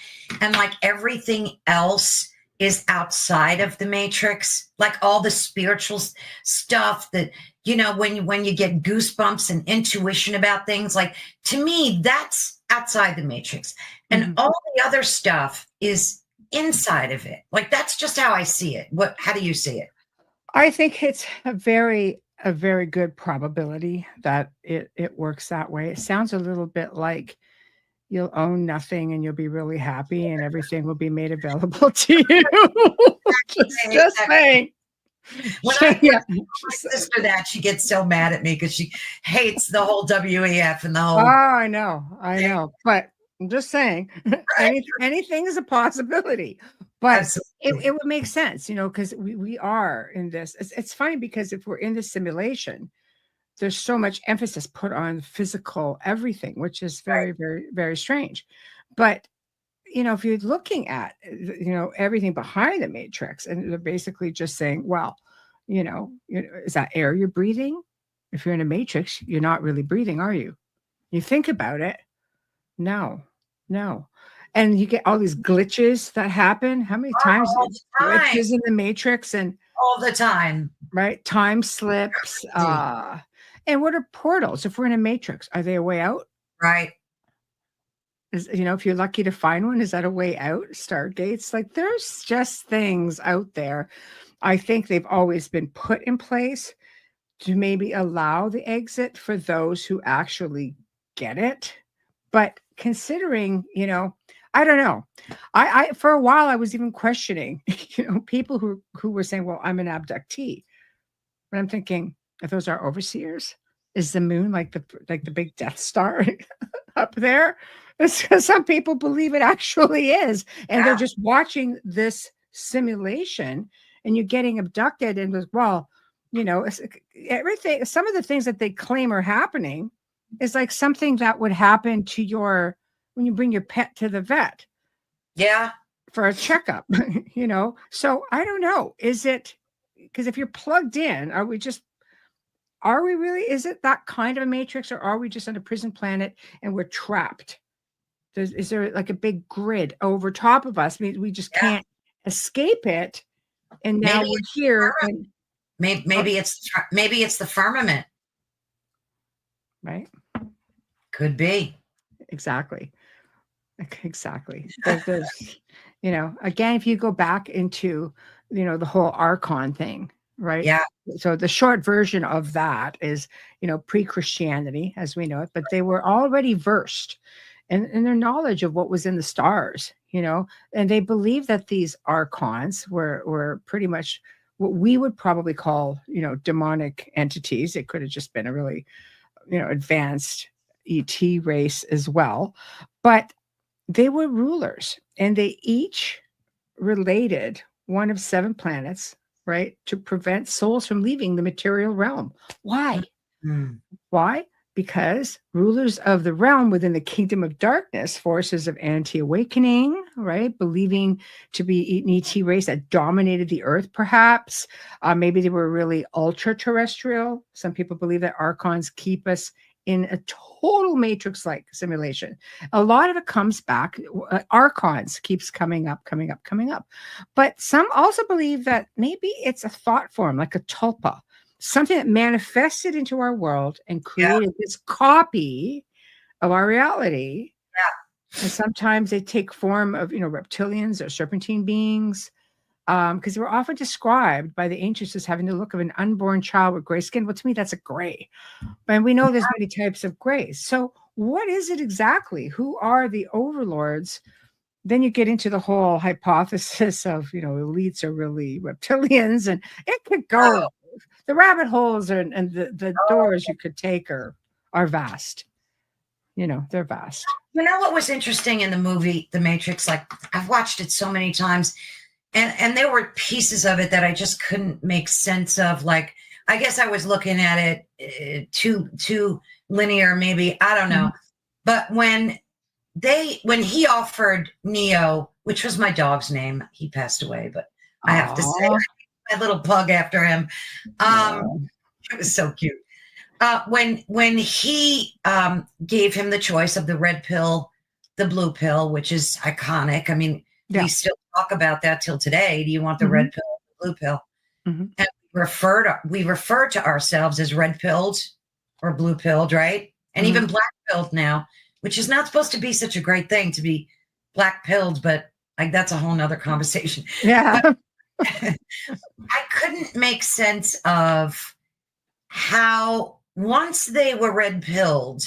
and like everything else is outside of the matrix, like all the spiritual stuff that, when you get goosebumps and intuition about things, like, to me, that's outside the matrix. And all the other stuff is inside of it. Like, that's just how I see it. How do you see it? I think it's a very good probability that it works that way. It sounds a little bit like you'll own nothing and you'll be really happy and everything will be made available to you. just saying. When I tell my sister that, she gets so mad at me because she hates the whole WEF and the whole. Oh, I know. But I'm just saying, anything is a possibility. But it would make sense, because we are in this. It's funny because if we're in this simulation, there's so much emphasis put on physical everything, which is very, very, very strange. But, if you're looking at, everything behind the matrix, and they're basically just saying, well, is that air you're breathing? If you're in a matrix, you're not really breathing, are you? You think about it. No. And you get all these glitches that happen. How many times glitches in the matrix? And all the time, right? Time slips. And what are portals? If we're in a matrix, are they a way out? Right. If you're lucky to find one, is that a way out? Stargates? Like, there's just things out there. I think they've always been put in place to maybe allow the exit for those who actually get it. But considering, I don't know. I for a while I was even questioning, people who were saying, well, I'm an abductee. But I'm thinking, if those are overseers, is the moon like the big Death Star up there? Some people believe it actually is. And they're just watching this simulation and you're getting abducted and everything, some of the things that they claim are happening is like something that would happen to when you bring your pet to the vet. Yeah. For a checkup, So I don't know. Is it, because if you're plugged in, are we really, is it that kind of a matrix, or are we just on a prison planet and we're trapped? Is there like a big grid over top of us? We just can't escape it. And now we're here. And maybe it's the firmament. Right. Could be. Exactly. There's again, if you go back into, the whole Archon thing, right? Yeah. So the short version of that is, pre-Christianity as we know it, but they were already versed in their knowledge of what was in the stars, and they believed that these Archons were pretty much what we would probably call, demonic entities. It could have just been a really, advanced ET race as well, but they were rulers, and they each related one of 7 planets, right, to prevent souls from leaving the material realm. Why? Why? Because rulers of the realm within the kingdom of darkness, forces of anti-awakening, right, believing to be an ET race that dominated the earth, perhaps. Maybe they were really ultra-terrestrial. Some people believe that Archons keep us in a total matrix-like simulation. A lot of it comes back. Archons keeps coming up. But some also believe that maybe it's a thought form, like a tulpa, something that manifested into our world and created this copy of our reality. Yeah. And sometimes they take form of, reptilians or serpentine beings, because they were often described by the ancients as having the look of an unborn child with gray skin. Well, to me, that's a gray. And we know there's many types of grays. So what is it exactly? Who are the overlords? Then you get into the whole hypothesis of, elites are really reptilians, and it could Oh, go. The rabbit holes and the doors you could take are vast. They're vast. you know what was interesting in the movie The Matrix? Like, I've watched it so many times, and there were pieces of it that I just couldn't make sense of. Like, I guess I was looking at it too linear, maybe. I don't know. But when he offered Neo, which was my dog's name, he passed away, but I have to say, my little pug after him. It was so cute. When he gave him the choice of the red pill, the blue pill, which is iconic. I mean, we still talk about that till today. Do you want the red pill or the blue pill? And we refer to ourselves as red pilled or blue pilled, right? And even black pilled now, which is not supposed to be such a great thing to be black pilled, but like that's a whole nother conversation. Yeah. I couldn't make sense of how once they were red pilled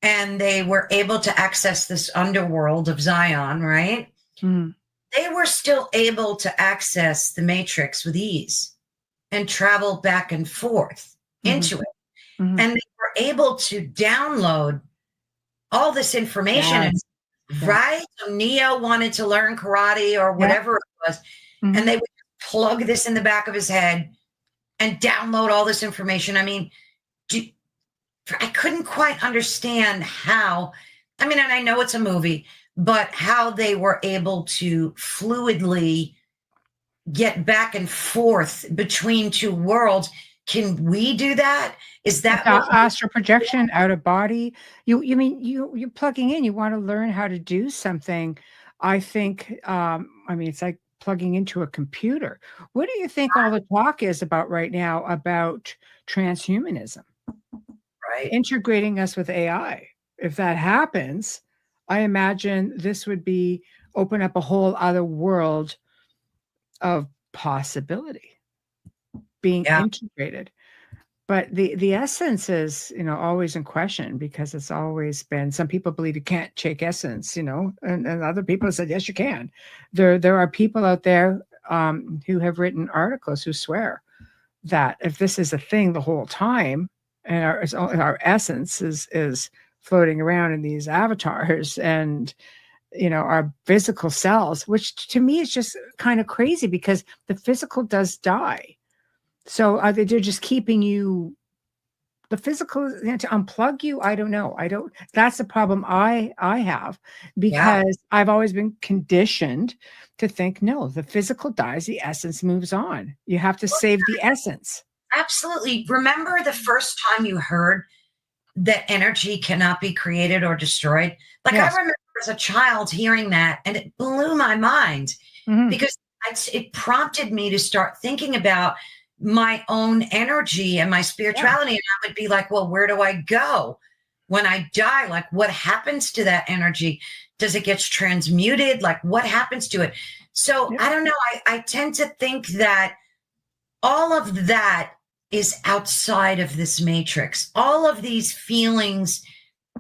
and they were able to access this underworld of Zion, right? They were still able to access the Matrix with ease and travel back and forth into it. And they were able to download all this information. Right? So Neo wanted to learn karate or whatever it was. And they would plug this in the back of his head and download all this information. I mean, I couldn't quite understand how, and I know it's a movie, but how they were able to fluidly get back and forth between two worlds. Can we do that? Is that astral projection, out of body? You're plugging in. You want to learn how to do something. I think, it's like plugging into a computer. What do you think all the talk is about right now about transhumanism? Right. Integrating us with AI. If that happens, I imagine this would open up a whole other world of possibility being integrated. But the essence is, always in question, because it's always been, some people believe you can't take essence, and other people said, yes, you can. There are people out there who have written articles who swear that if this is a thing the whole time, and our essence is floating around in these avatars and, our physical cells, which to me is just kind of crazy, because the physical does die. So they're just keeping you, the physical, to unplug you. I don't know. That's the problem I have, because I've always been conditioned to think, no, the physical dies, the essence moves on. You have to save the essence. Absolutely. Remember the first time you heard that energy cannot be created or destroyed? Like, I remember as a child hearing that, and it blew my mind because it prompted me to start thinking about my own energy and my spirituality. And I would be like, well, where do I go when I die? Like, what happens to that energy? Does it get transmuted? Like, what happens to it? So I don't know. I tend to think that all of that is outside of this matrix. All of these feelings,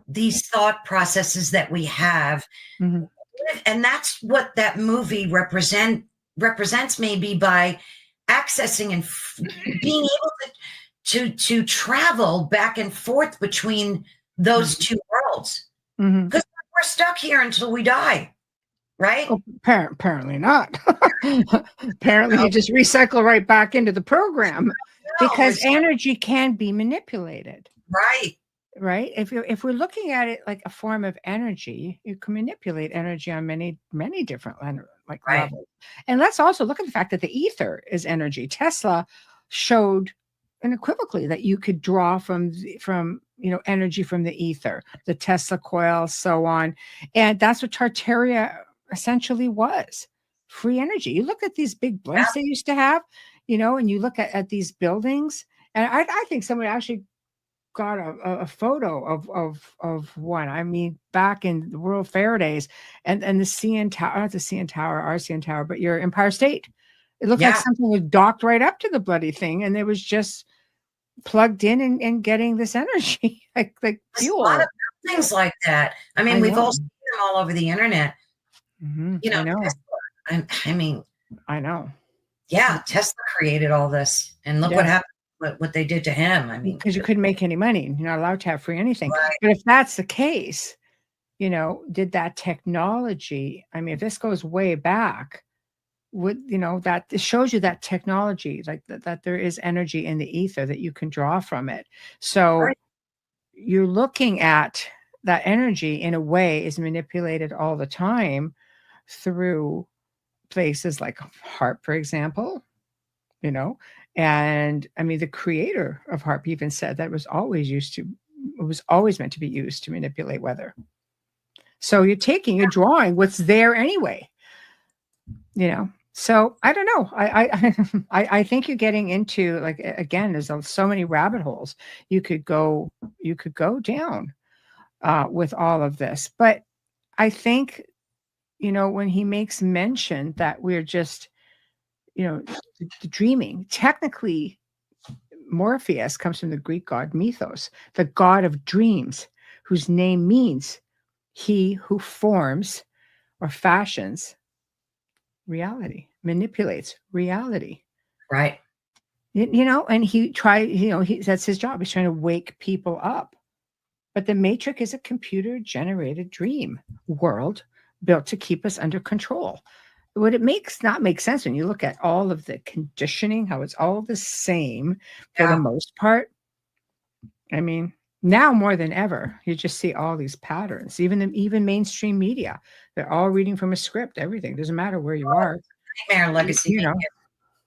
these thought processes that we have. And that's what that movie represents, maybe, by accessing and being able to travel back and forth between those two worlds. Because we're stuck here until we die, right? Oh, apparently not. Apparently you just recycle right back into the program, because energy can be manipulated. Right. If we're looking at it like a form of energy, you can manipulate energy on many different levels. And let's also look at the fact that the ether is energy. Tesla showed unequivocally that you could draw from energy from the ether, the Tesla coil, so on. And that's what Tartaria essentially was, free energy. You look at these big blimps they used to have, and you look at these buildings, and I think someone actually got a photo of one. I mean, back in the World Fair days, and the CN Tower, not the CN Tower, our CN Tower, but your Empire State. It looked like something was docked right up to the bloody thing, and it was just plugged in and getting this energy like fuel. things like that. I mean, I we've know. all seen them all over the internet. You know, I know. Tesla, I mean, I know. yeah, Tesla created all this, and look what Yes. happened. What they did to him. I mean, Because you couldn't make any money. You're not allowed to have free anything. right? But if that's the case, did that technology, I mean, if this goes way back, would, that it shows you that technology, like that there is energy in the ether that you can draw from it. So Right. you're looking at that energy in a way is manipulated all the time through places like HARP, for example, and I mean, the creator of HARP even said that it was always meant to be used to manipulate weather. So you're drawing what's there anyway, So I don't know. I think you're getting into, like, again, there's so many rabbit holes you could go down with all of this. But I think, when he makes mention that we're just, dreaming, technically, Morpheus comes from the Greek god Mythos, the god of dreams, whose name means he who forms or fashions reality, manipulates reality. Right. And that's his job. He's trying to wake people up. But the Matrix is a computer generated dream world built to keep us under control. What it makes not make sense when you look at all of the conditioning, how it's all the same for the most part. I mean, now more than ever, you just see all these patterns. Even mainstream media, they're all reading from a script. Everything doesn't matter where you are. Nightmare legacy.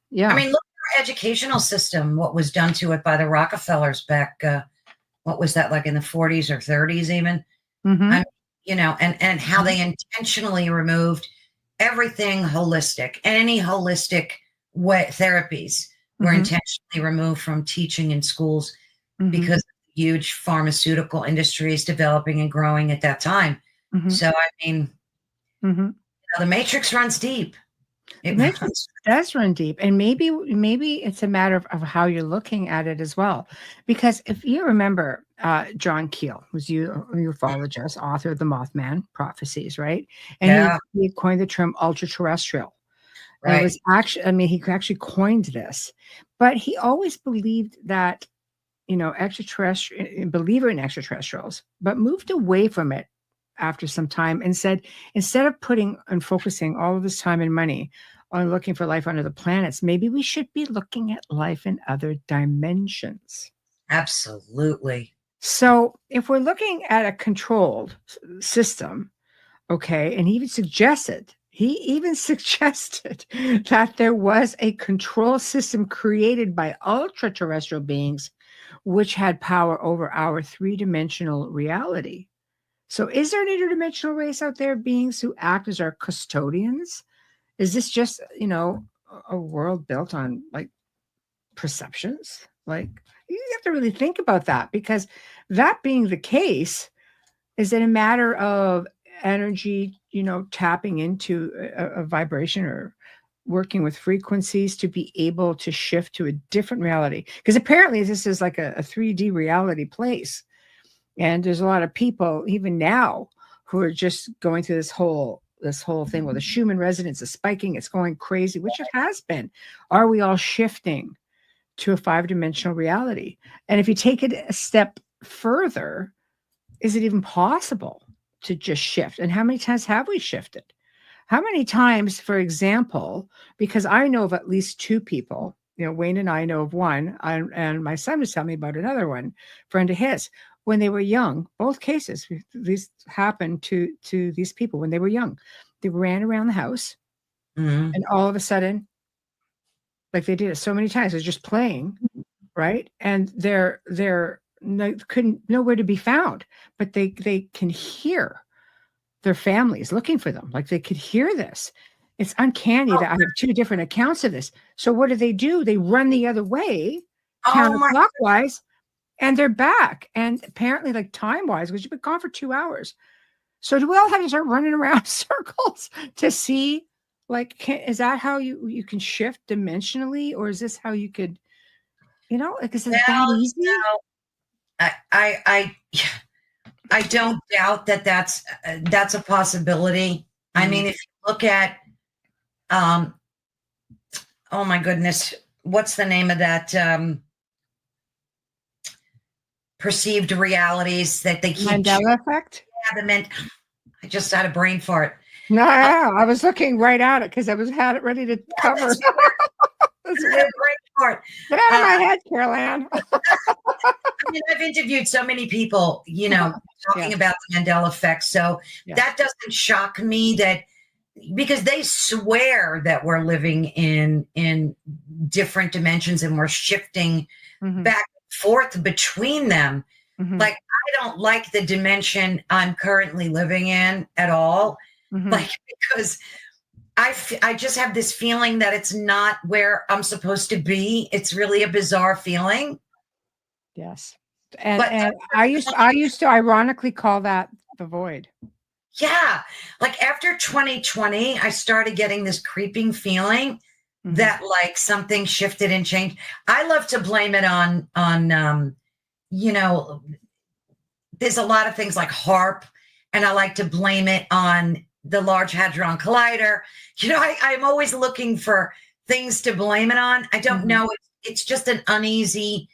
Yeah. I mean, look at our educational system. What was done to it by the Rockefellers back? What was that, like in the 40s or 30s, even? Mm-hmm. And how they intentionally removed everything holistic. Any holistic therapies were intentionally removed from teaching in schools because of the huge pharmaceutical industries developing and growing at that time. So, I mean, the Matrix runs deep. The Matrix does run deep, and maybe it's a matter of how you're looking at it as well. Because if you remember, John Keel was a ufologist, author of the Mothman prophecies, right? And he coined the term ultra-terrestrial. Right. And it was actually, I mean, he actually coined this, but he always believed that, extraterrestrial, believer in extraterrestrials, but moved away from it after some time and said, instead of putting and focusing all of this time and money on looking for life under the planets, maybe we should be looking at life in other dimensions. Absolutely. So if we're looking at a controlled system, okay, and he even suggested that there was a control system created by ultra-terrestrial beings which had power over our three-dimensional reality. So is there an interdimensional race out there, beings who act as our custodians? Is this just, a world built on, like, perceptions? Like, you have to really think about that, because that being the case, is it a matter of energy, tapping into a vibration or working with frequencies to be able to shift to a different reality? Because apparently this is like a 3D reality place. And there's a lot of people, even now, who are just going through this whole thing where the Schumann resonance is spiking. It's going crazy, which it has been. Are we all shifting to a 5-dimensional reality? And if you take it a step further, is it even possible to just shift? And how many times have we shifted? How many times, for example, because I know of at least 2 people, Wayne and I know of one, and my son was telling me about another one, friend of his. When they were young, both cases, these happened to these people when they were young. They ran around the house, and all of a sudden, like they did it so many times, they're just playing, right? And they're couldn't nowhere to be found, but they can hear their families looking for them. Like they could hear this. It's uncanny that I have 2 different accounts of this. So what do? They run the other way, counterclockwise. And they're back. And apparently, like, time-wise, because you've been gone for 2 hours. So do we all have to start running around circles to see, like, is that how you can shift dimensionally? Or is this how you could, like, is it that easy? I I don't doubt that that's a possibility. I mean, if you look at, oh my goodness, what's the name of that perceived realities that they keep? Mandela effect? Yeah, I just had a brain fart. No, I was looking right at it because had it ready to cover. That's a brain fart. Get out of my head, Caroline. I mean, I've interviewed so many people, talking about the Mandela effect. So that doesn't shock me because they swear that we're living in different dimensions and we're shifting back and forth between them. Like, I don't like the dimension I'm currently living in at all. Like, because I just have this feeling that it's not where I'm supposed to be. It's really a bizarre feeling. Yes. And I used to ironically call that the void. Yeah. Like, after 2020, I started getting this creeping feeling that like something shifted and changed. I love to blame it on there's a lot of things like HARP, and I like to blame it on the Large Hadron Collider. I'm always looking for things to blame it on. I don't know. It's just an uneasy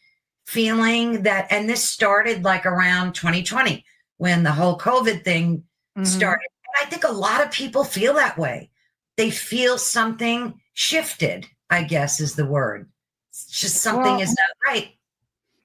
feeling and this started like around 2020 when the whole COVID thing started. And I think a lot of people feel that way. They feel something shifted, I guess is the word. It's just something is not right.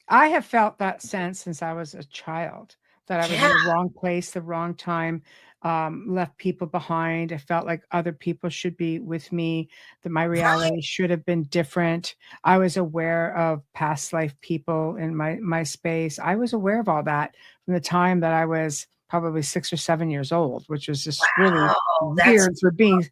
I have felt that sense since I was a child, that I was in the wrong place, the wrong time, left people behind. I felt like other people should be with me, that my reality should have been different. I was aware of past life people in my space. I was aware of all that from the time that I was probably 6 or 7 years old, which was just really weird for being.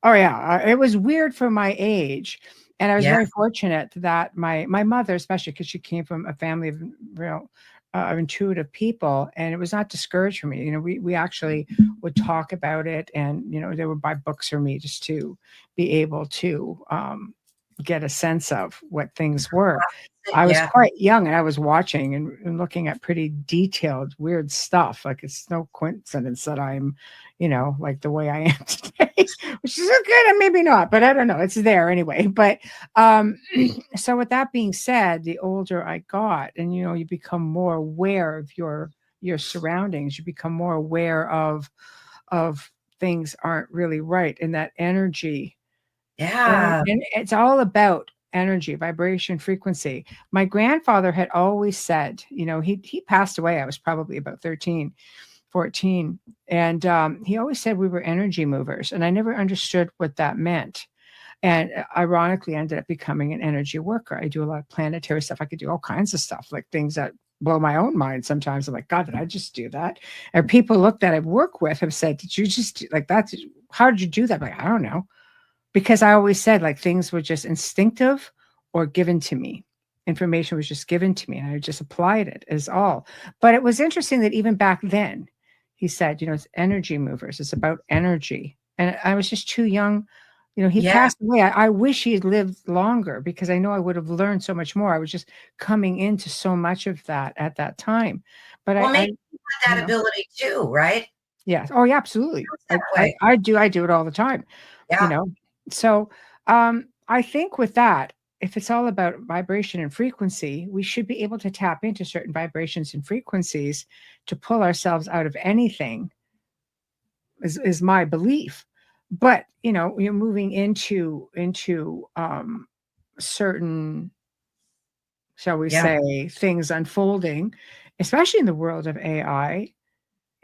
Oh yeah, it was weird for my age. And I was very fortunate that my mother, especially because she came from a family of real intuitive people, and it was not discouraged for me. We actually would talk about it, and they would buy books for me just to be able to get a sense of what things were. I was quite young, and I was watching and looking at pretty detailed, weird stuff. Like, it's no coincidence that I'm, like the way I am today, which is good and maybe not, but I don't know. It's there anyway. But so with that being said, the older I got, and you become more aware of your surroundings. You become more aware of things aren't really right, and that energy. Yeah. And it's all about energy, vibration, frequency. My grandfather had always said, he passed away. I was probably about 13, 14. And he always said we were energy movers. And I never understood what that meant. And ironically, I ended up becoming an energy worker. I do a lot of planetary stuff. I could do all kinds of stuff, like things that blow my own mind sometimes. I'm like, God, did I just do that? And people that I work with have said, did you just like that? How did you do that? I'm like, I don't know. Because I always said, like, things were just instinctive or given to me. Information was just given to me, and I just applied it as all. But it was interesting that even back then, he said, it's energy movers. It's about energy. And I was just too young. He passed away. I wish he had lived longer, because I know I would have learned so much more. I was just coming into so much of that at that time. But maybe you have that ability too, right? Yes. Oh, yeah, absolutely. I do it all the time. Yeah. So I think with that, if it's all about vibration and frequency, we should be able to tap into certain vibrations and frequencies to pull ourselves out of anything, is my belief. But, you're moving into certain, shall we say, things unfolding, especially in the world of AI.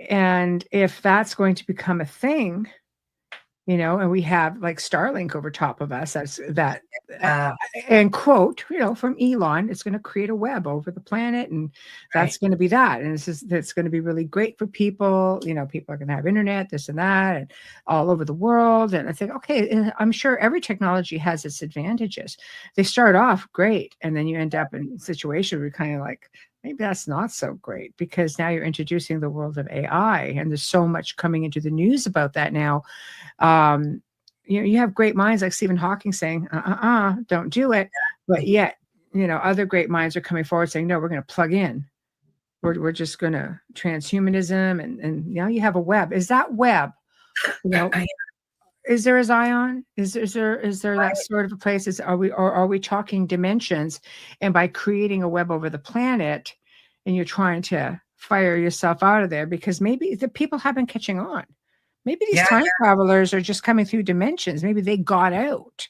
And if that's going to become a thing, and we have like Starlink over top of us, and quote, from Elon, it's going to create a web over the planet, and that's going to be that. And that's going to be really great for people. People are going to have internet, this and that, and all over the world. And I think, okay, and I'm sure every technology has its advantages. They start off great, and then you end up in a situation where you're kind of like, maybe that's not so great, because now you're introducing the world of AI, and there's so much coming into the news about that now. You have great minds like Stephen Hawking saying, don't do it. But yet, other great minds are coming forward saying, no, we're going to plug in. we're just going to transhumanism, and now you have a web. Is that web? Is there a Zion? Is there that sort of a place? Are we talking dimensions? And by creating a web over the planet, and you're trying to fire yourself out of there, because maybe the people have been catching on. Maybe these time travelers are just coming through dimensions. Maybe they got out,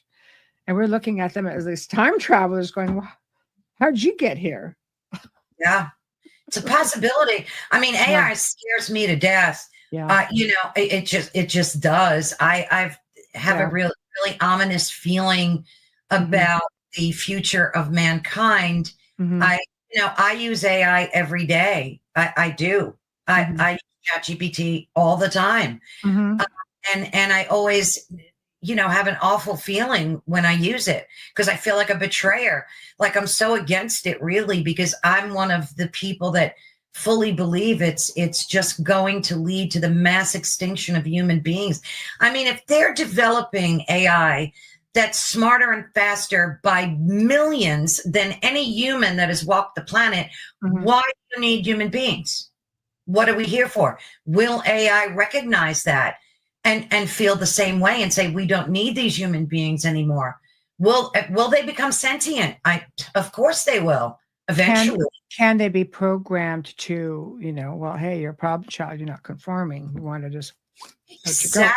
and we're looking at them as these time travelers, going, well, "How'd you get here?" Yeah, it's a possibility. I mean, AI scares me to death. Yeah. It just does. I have a really ominous feeling about the future of mankind. I use AI every day. I do. I use ChatGPT all the time. And I always, have an awful feeling when I use it, because I feel like a betrayer. Like, I'm so against it, really, because I'm one of the people that fully believe it's just going to lead to the mass extinction of human beings. I mean, if they're developing AI that's smarter and faster by millions than any human that has walked the planet, why do you need human beings? What are we here for? Will AI recognize that and feel the same way and say, we don't need these human beings anymore? Will they become sentient? Of course they will. Eventually. Can they be programmed to, well, hey, you're a problem child, you're not conforming, you want to just let you go.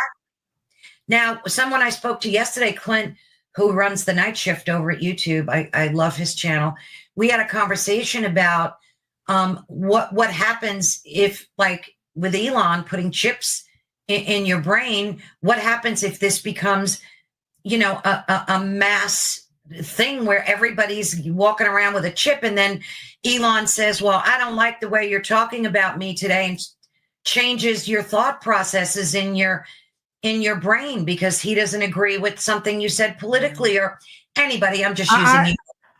Now, someone I spoke to yesterday, Clint, who runs the night shift over at YouTube, I love his channel. We had a conversation about what happens if, like with Elon putting chips in your brain, what happens if this becomes, a mass thing where everybody's walking around with a chip, and then Elon says, well, I don't like the way you're talking about me today, and changes your thought processes in your brain because he doesn't agree with something you said politically, or anybody. I'm just using you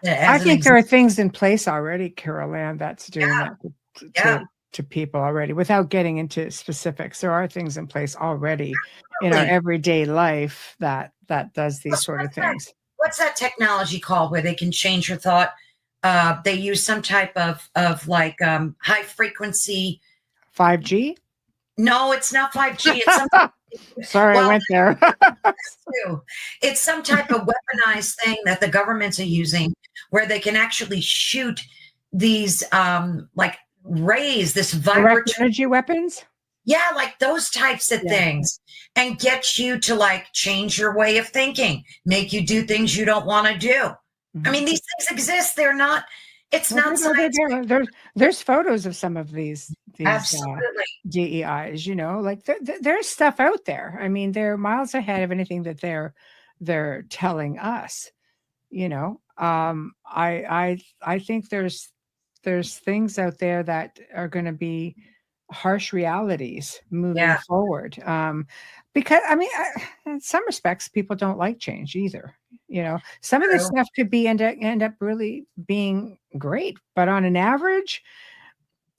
as I think there are things in place already, Carol Ann, that's doing that to people already, without getting into specifics. There are things in place already in our everyday life that does these sort of things. What's that technology called where they can change your thought? They use some type of like high frequency 5G. No, it's not 5G. It's some Sorry, I went there. It's some type of weaponized thing that the governments are using, where they can actually shoot these like rays, this vibratory energy weapons. Yeah, like those types of things, and get you to like change your way of thinking, make you do things you don't want to do. I mean, these things exist. They're not. It's not science. There's photos of some of these Absolutely. DEIs. Like there's stuff out there. I mean, they're miles ahead of anything that they're telling us. I think there's things out there that are going to be harsh realities moving forward. Because I mean, in some respects, people don't like change either. Some of this stuff could be end up really being great, but on an average,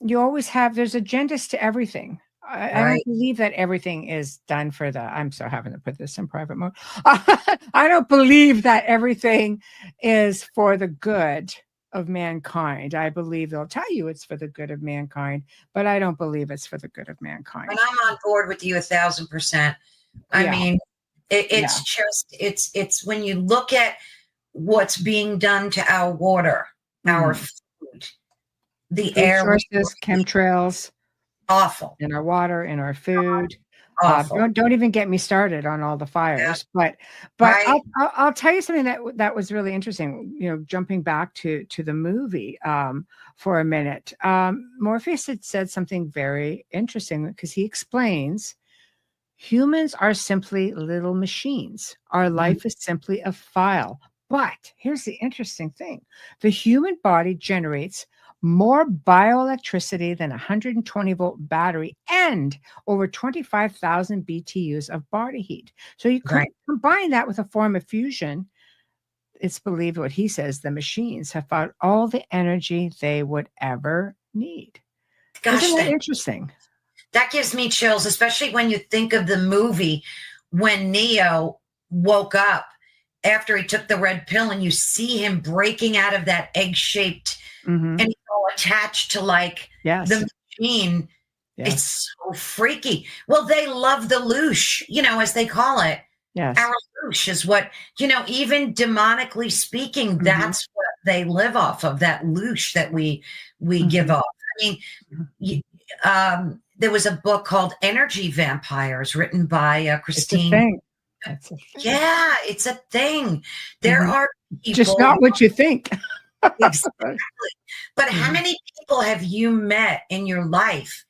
you always there's agendas to everything. I don't believe that everything is done for I'm so having to put this in private mode. I don't believe that everything is for the good of mankind. I believe they'll tell you it's for the good of mankind, but I don't believe it's for the good of mankind. And I'm on board with you 1,000%. I mean, it's just, it's when you look at what's being done to our water, our food, the air, sources, chemtrails, awful, in our water, in our food. Awful. Don't even get me started on all the fires. But I'll tell you something that was really interesting. Jumping back to the movie for a minute, Morpheus had said something very interesting, because he explains humans are simply little machines. Our life is simply a file. But here's the interesting thing: the human body generates more bioelectricity than a 120 volt battery and over 25,000 BTUs of body heat. So you combine that with a form of fusion. It's believed, what he says, the machines have found all the energy they would ever need. Gosh, isn't that interesting? That gives me chills, especially when you think of the movie when Neo woke up after he took the red pill, and you see him breaking out of that egg-shaped Mhm. and he's all attached to like Yes. the machine. Yes. It's so freaky. Well, they love the loosh, as they call it. Yes. Our loosh is what, even demonically speaking, Mhm. that's what they live off of, that loosh that we give Mhm. off. I mean, Mhm. you, there was a book called Energy Vampires written by It's a Christine. thing. It's a thing. Yeah, it's a thing. There Mhm. are Just people not what you think. exactly. But how Mhm. many people have you met in your life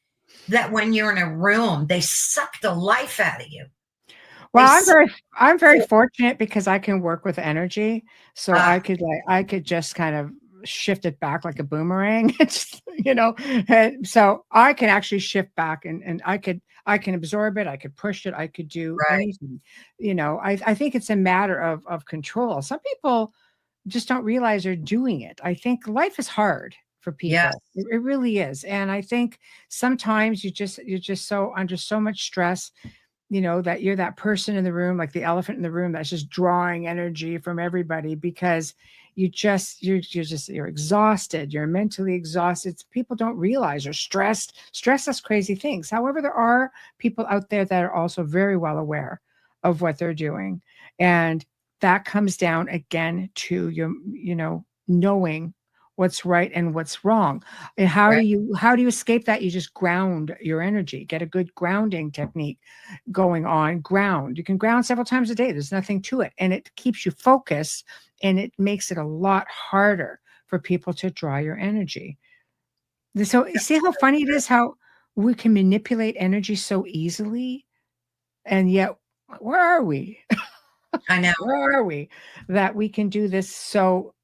that when you're in a room, they suck the life out of you? They Well, suck I'm very fortunate because I can work with energy, so uh, I could just kind of shift it back like a boomerang. It's, and so I can actually shift back and I can absorb it, I could push it, I could do right. anything. I think it's a matter of control. Some people just don't realize they're doing it. I think life is hard for Yes, people. It really is. And I think sometimes you're just so under so much stress, that you're that person in the room, like the elephant in the room that's just drawing energy from everybody because you're exhausted, you're mentally exhausted. People don't realize you're stressed. Stress does crazy things. However, there are people out there that are also very well aware of what they're doing. And that comes down again to your, knowing what's right and what's wrong. And right. how do you escape that? You just ground your energy, get a good grounding technique going on. Ground, you can ground several times a day, there's nothing to it, and it keeps you focused, and it makes it a lot harder for people to draw your energy. So you see how funny it is how we can manipulate energy so easily, and yet where are we? I know, Where are we that we can do this so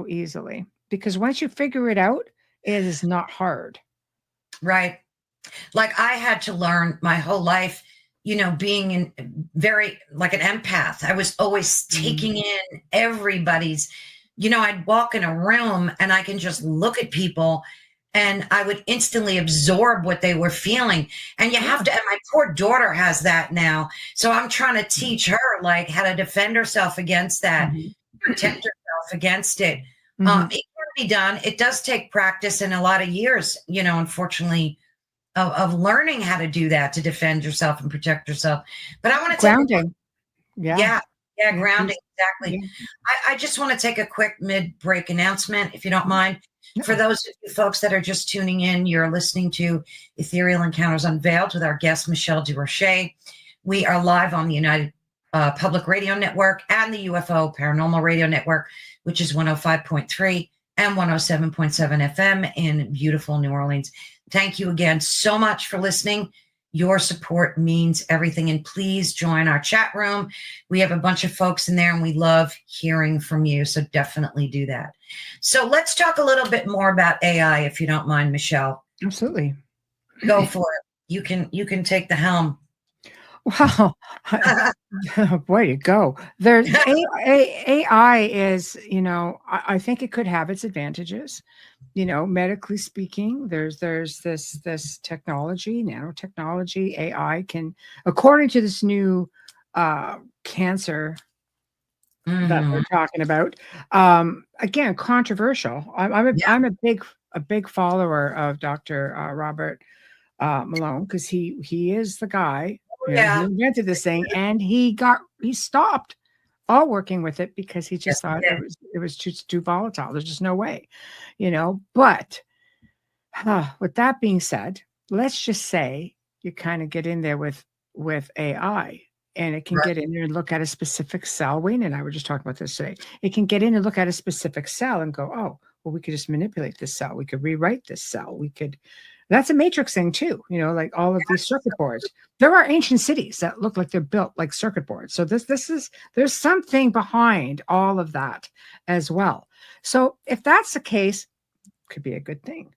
easily? Because once you figure it out, it is not hard. right. Like I had to learn my whole life, being in very like an empath. I was always Mhm. taking in everybody's, I'd walk in a room and I can just look at people and I would instantly absorb what they were feeling. And you have Yeah. to, and my poor daughter has that now. So I'm trying to teach her like how to defend herself against that, Mhm. protect herself against it. Mhm. It can be done. It does take practice and a lot of years, unfortunately, of learning how to do that to defend yourself and protect yourself. But I want to take a quick, Grounding. Yeah. yeah, yeah, Yeah. grounding, Please. exactly. Yeah. I just want to take a quick mid-break announcement, if you don't mind. For No. those of you folks that are just tuning in, you're listening to Ethereal Encounters Unveiled with our guest, Michelle Desrochers. We are live on the United Public Radio Network and the UFO Paranormal Radio Network, which is 105.3 and 107.7 FM in beautiful New Orleans. Thank you again so much for listening. Your support means everything. And please join our chat room. We have a bunch of folks in there and we love hearing from you. So definitely do that. So let's talk a little bit more about AI, if you don't mind, Michelle. Absolutely. Go for it. You can take the helm. Wow. Way to go. There's AI is, I think it could have its advantages. Medically speaking, there's this technology, nanotechnology, AI can, according to this new cancer that Mhm. they're talking about. Again, controversial. Yeah. I'm a big follower of Dr. Robert Malone because he is the guy, who Yeah. invented this thing, and he stopped all working with it because he Yes, just we thought did. it was too volatile. There's just no way, But with that being said, let's just say you kind of get in there with AI. And it can Right. get in there and look at a specific cell. Wayne and I were just talking about this today. It can get in and look at a specific cell and go, oh, well, we could just manipulate this cell. We could rewrite this cell. That's a matrix thing too, like all of these circuit boards. There are ancient cities that look like they're built like circuit boards. So there's something behind all of that as well. So if that's the case, could be a good thing.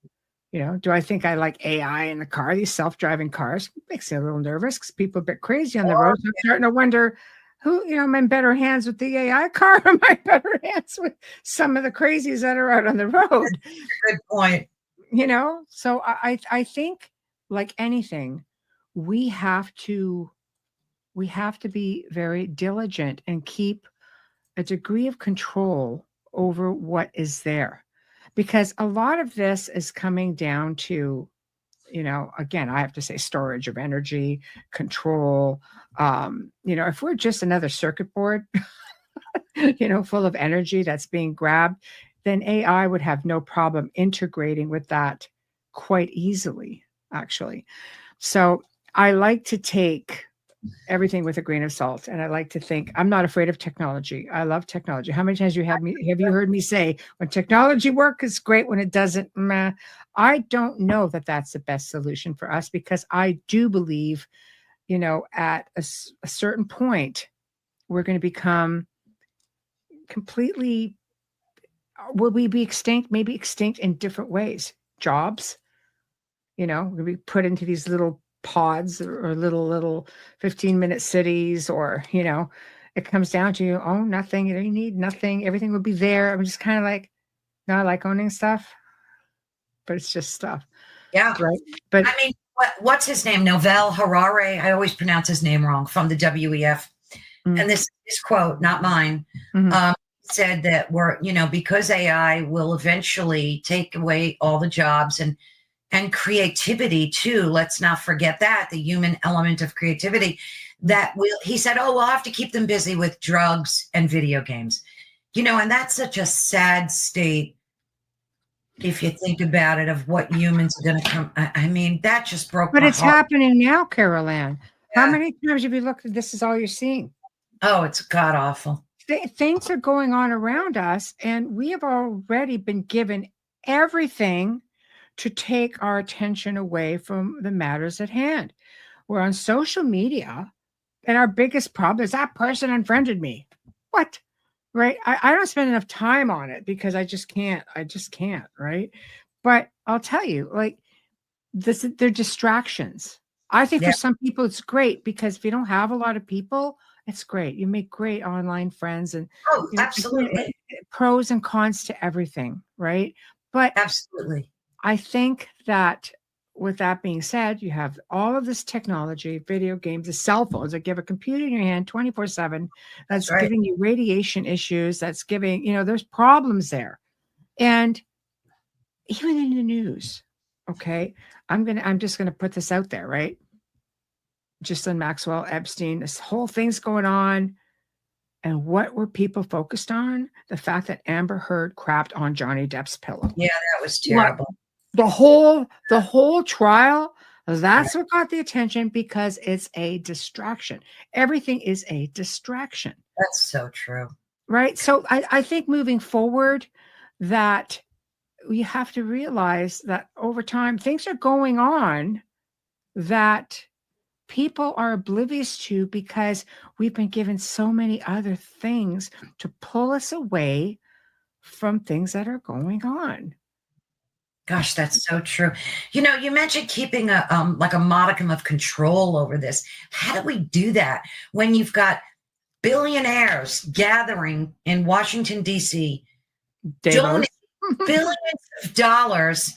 Do I think I like AI in the car? These self-driving cars makes me a little nervous because people are a bit crazy on the Oh, road. So I'm starting to wonder who, am I in better hands with the AI car? Am I in better hands with some of the crazies that are out on the road? good point. So I think like anything, we have to be very diligent and keep a degree of control over what is there. because a lot of this is coming down to, again, I have to say storage of energy, control. If we're just another circuit board, full of energy that's being grabbed, then AI would have no problem integrating with that quite easily, actually. So I like to take everything with a grain of salt, and I like to think I'm not afraid of technology. I love technology. How many times have you heard me say when technology works it's great, when it doesn't, meh. I don't know that that's the best solution for us, because I do believe, at a certain point we're going to become completely, will we be extinct? Maybe extinct in different ways. Jobs, we'll be put into these little pods or little 15-minute cities, or it comes down to you own nothing, you need nothing, everything will be there. I'm just kind of like, no, I like owning stuff, but it's just stuff. Yeah. Right. But I mean, what's his name? Novel Harare. I always pronounce his name wrong, from the WEF. And this quote, not mine, said that because AI will eventually take away all the jobs and creativity too. Let's not forget that, the human element of creativity, he said, oh, we'll have to keep them busy with drugs and video games, and that's such a sad state. If you think about it, of what humans are going to come, I mean, that just broke my heart. But it's happening now, Carol Ann. Yeah. How many times have you looked at this? Is all you're seeing? Oh, it's god awful. Things are going on around us, and we have already been given everything to take our attention away from the matters at hand. We're on social media, and our biggest problem is that person unfriended me. What? Right? I don't spend enough time on it because I just can't. Right? But I'll tell you, like, they're distractions. I think for some people it's great, because if you don't have a lot of people, it's great. You make great online friends, and absolutely, pros and cons to everything, right? But absolutely, I think that, with that being said, you have all of this technology, video games, the cell phones that give a computer in your hand 24/7. That's right. Giving you radiation issues. That's giving, there's problems there. And even in the news, okay, I'm just gonna put this out there, right? Ghislaine Maxwell, Epstein, this whole thing's going on. And what were people focused on? The fact that Amber Heard crapped on Johnny Depp's pillow. Yeah, that was terrible. The whole trial, that's what got the attention, because it's a distraction. Everything is a distraction. That's so true. Right? So I think moving forward, that we have to realize that over time, things are going on that people are oblivious to, because we've been given so many other things to pull us away from things that are going on. Gosh, that's so true. You mentioned keeping a modicum of control over this. How do we do that when you've got billionaires gathering in Washington, D.C., donating billions of dollars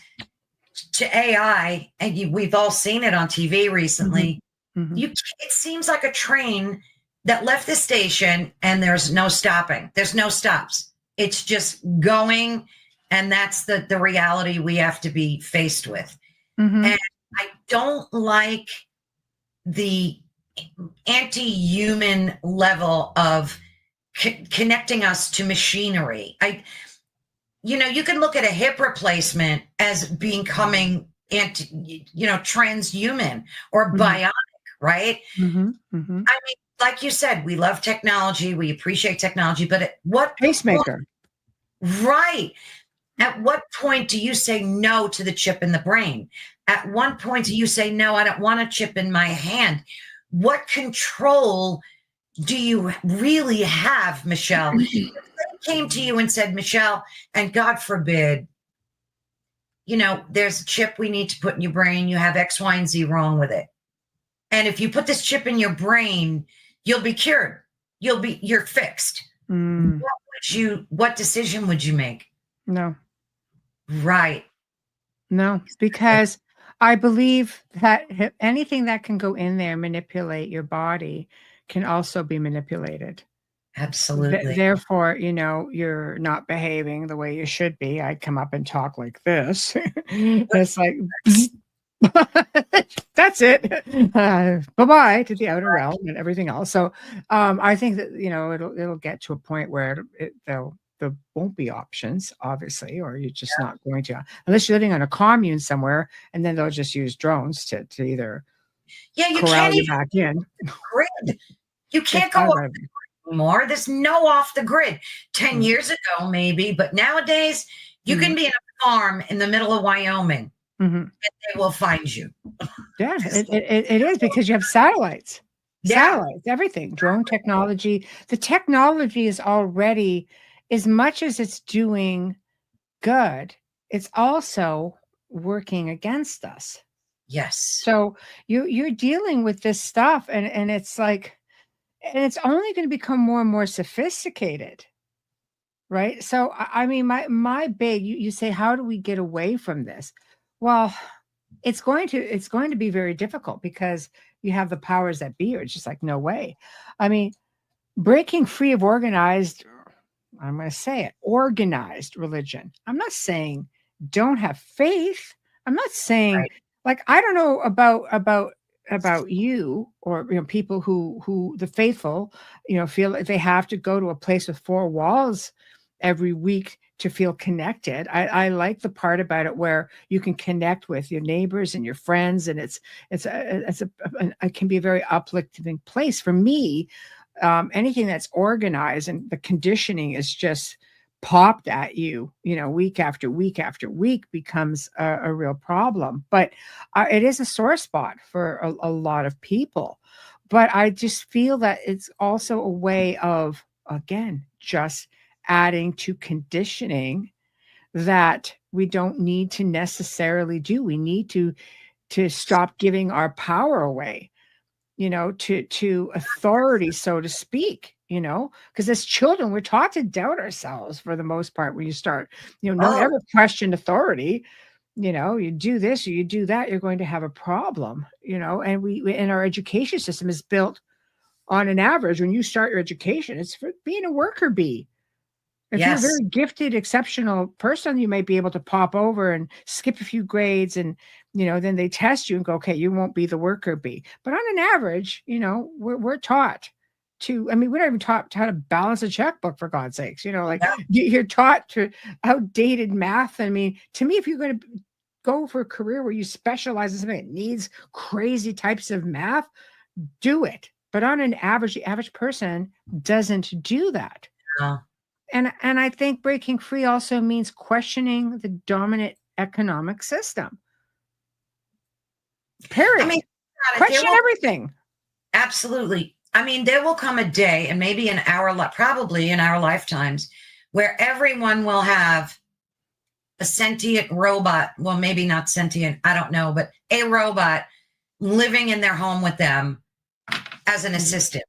to AI? And we've all seen it on TV recently. Mm-hmm. It seems like a train that left the station and there's no stopping. There's no stops. It's just going. And that's the reality we have to be faced with. Mm-hmm. And I don't like the anti-human level of connecting us to machinery. You can look at a hip replacement as becoming transhuman or mm-hmm. bionic, right? Mm-hmm. Mm-hmm. I mean, like you said, we love technology, we appreciate technology, but at what pacemaker? Right. At what point do you say no to the chip in the brain? At what point do you say, no, I don't want a chip in my hand? What control do you really have, Michelle? If they came to you and said, Michelle, and God forbid, there's a chip we need to put in your brain. You have X, Y, and Z wrong with it. And if you put this chip in your brain, you'll be cured. You're fixed. Mm. What decision would you make? No. Right. No, because I believe that anything that can go in there, manipulate your body, can also be manipulated. Absolutely. Therefore, you're not behaving the way you should be. I come up and talk like this. It's like, that's it. Bye-bye to the outer realm and everything else. So I think that, it'll get to a point where there won't be options, obviously, or you're just not going to, unless you're living on a commune somewhere, and then they'll just use drones to either You corral can't you even back in. grid. You It's can't go not off gonna the grid anymore. There's no off the grid. 10 Mm. years ago, maybe, but nowadays you Mhm. can be in a farm in the middle of Wyoming Mhm. and they will find you. Yeah, it is, because you have satellites. Yeah. Satellites, everything, drone technology. The technology is already, as much as it's doing good, it's also working against us. Yes. So you're dealing with this stuff, and it's like, and it's only going to become more and more sophisticated, right? So I mean, my big, you say, how do we get away from this? Well, it's going to be very difficult, because you have the powers that be, or it's just like, no way. I mean, breaking free of organized, I'm going to say it, organized religion. I'm not saying don't have faith. I'm not saying, Right. like, I don't know about you, or people who the faithful, feel like they have to go to a place with four walls every week to feel connected. I like the part about it where you can connect with your neighbors and your friends, and it can be a very uplifting place for me. Anything that's organized and the conditioning is just popped at you, week after week after week, becomes a real problem. But it is a sore spot for a lot of people. But I just feel that it's also a way of, again, just adding to conditioning that we don't need to necessarily do. We need to stop giving our power away, to authority, so to speak, because as children, we're taught to doubt ourselves for the most part. When you start, don't Oh, ever question authority. You do this or you do that, you're going to have a problem, and we in our education system is built on an average. When you start your education, it's for being a worker bee. If you're a yes. very gifted, exceptional person, you might be able to pop over and skip a few grades, and then they test you and go, okay, you won't be the worker bee. But on an average, we're taught to. I mean, we're not even taught how to balance a checkbook, for God's sakes. Like, Yeah. you're taught to outdated math. I mean, to me, if you're going to go for a career where you specialize in something that needs crazy types of math, do it. But on an average, the average person doesn't do that. No. And I think breaking free also means questioning the dominant economic system. I mean, Period. there Question will everything. absolutely. I mean, there will come a day, and maybe in probably in our lifetimes, where everyone will have a sentient robot. Well, maybe not sentient, I don't know, but a robot living in their home with them as an assistant.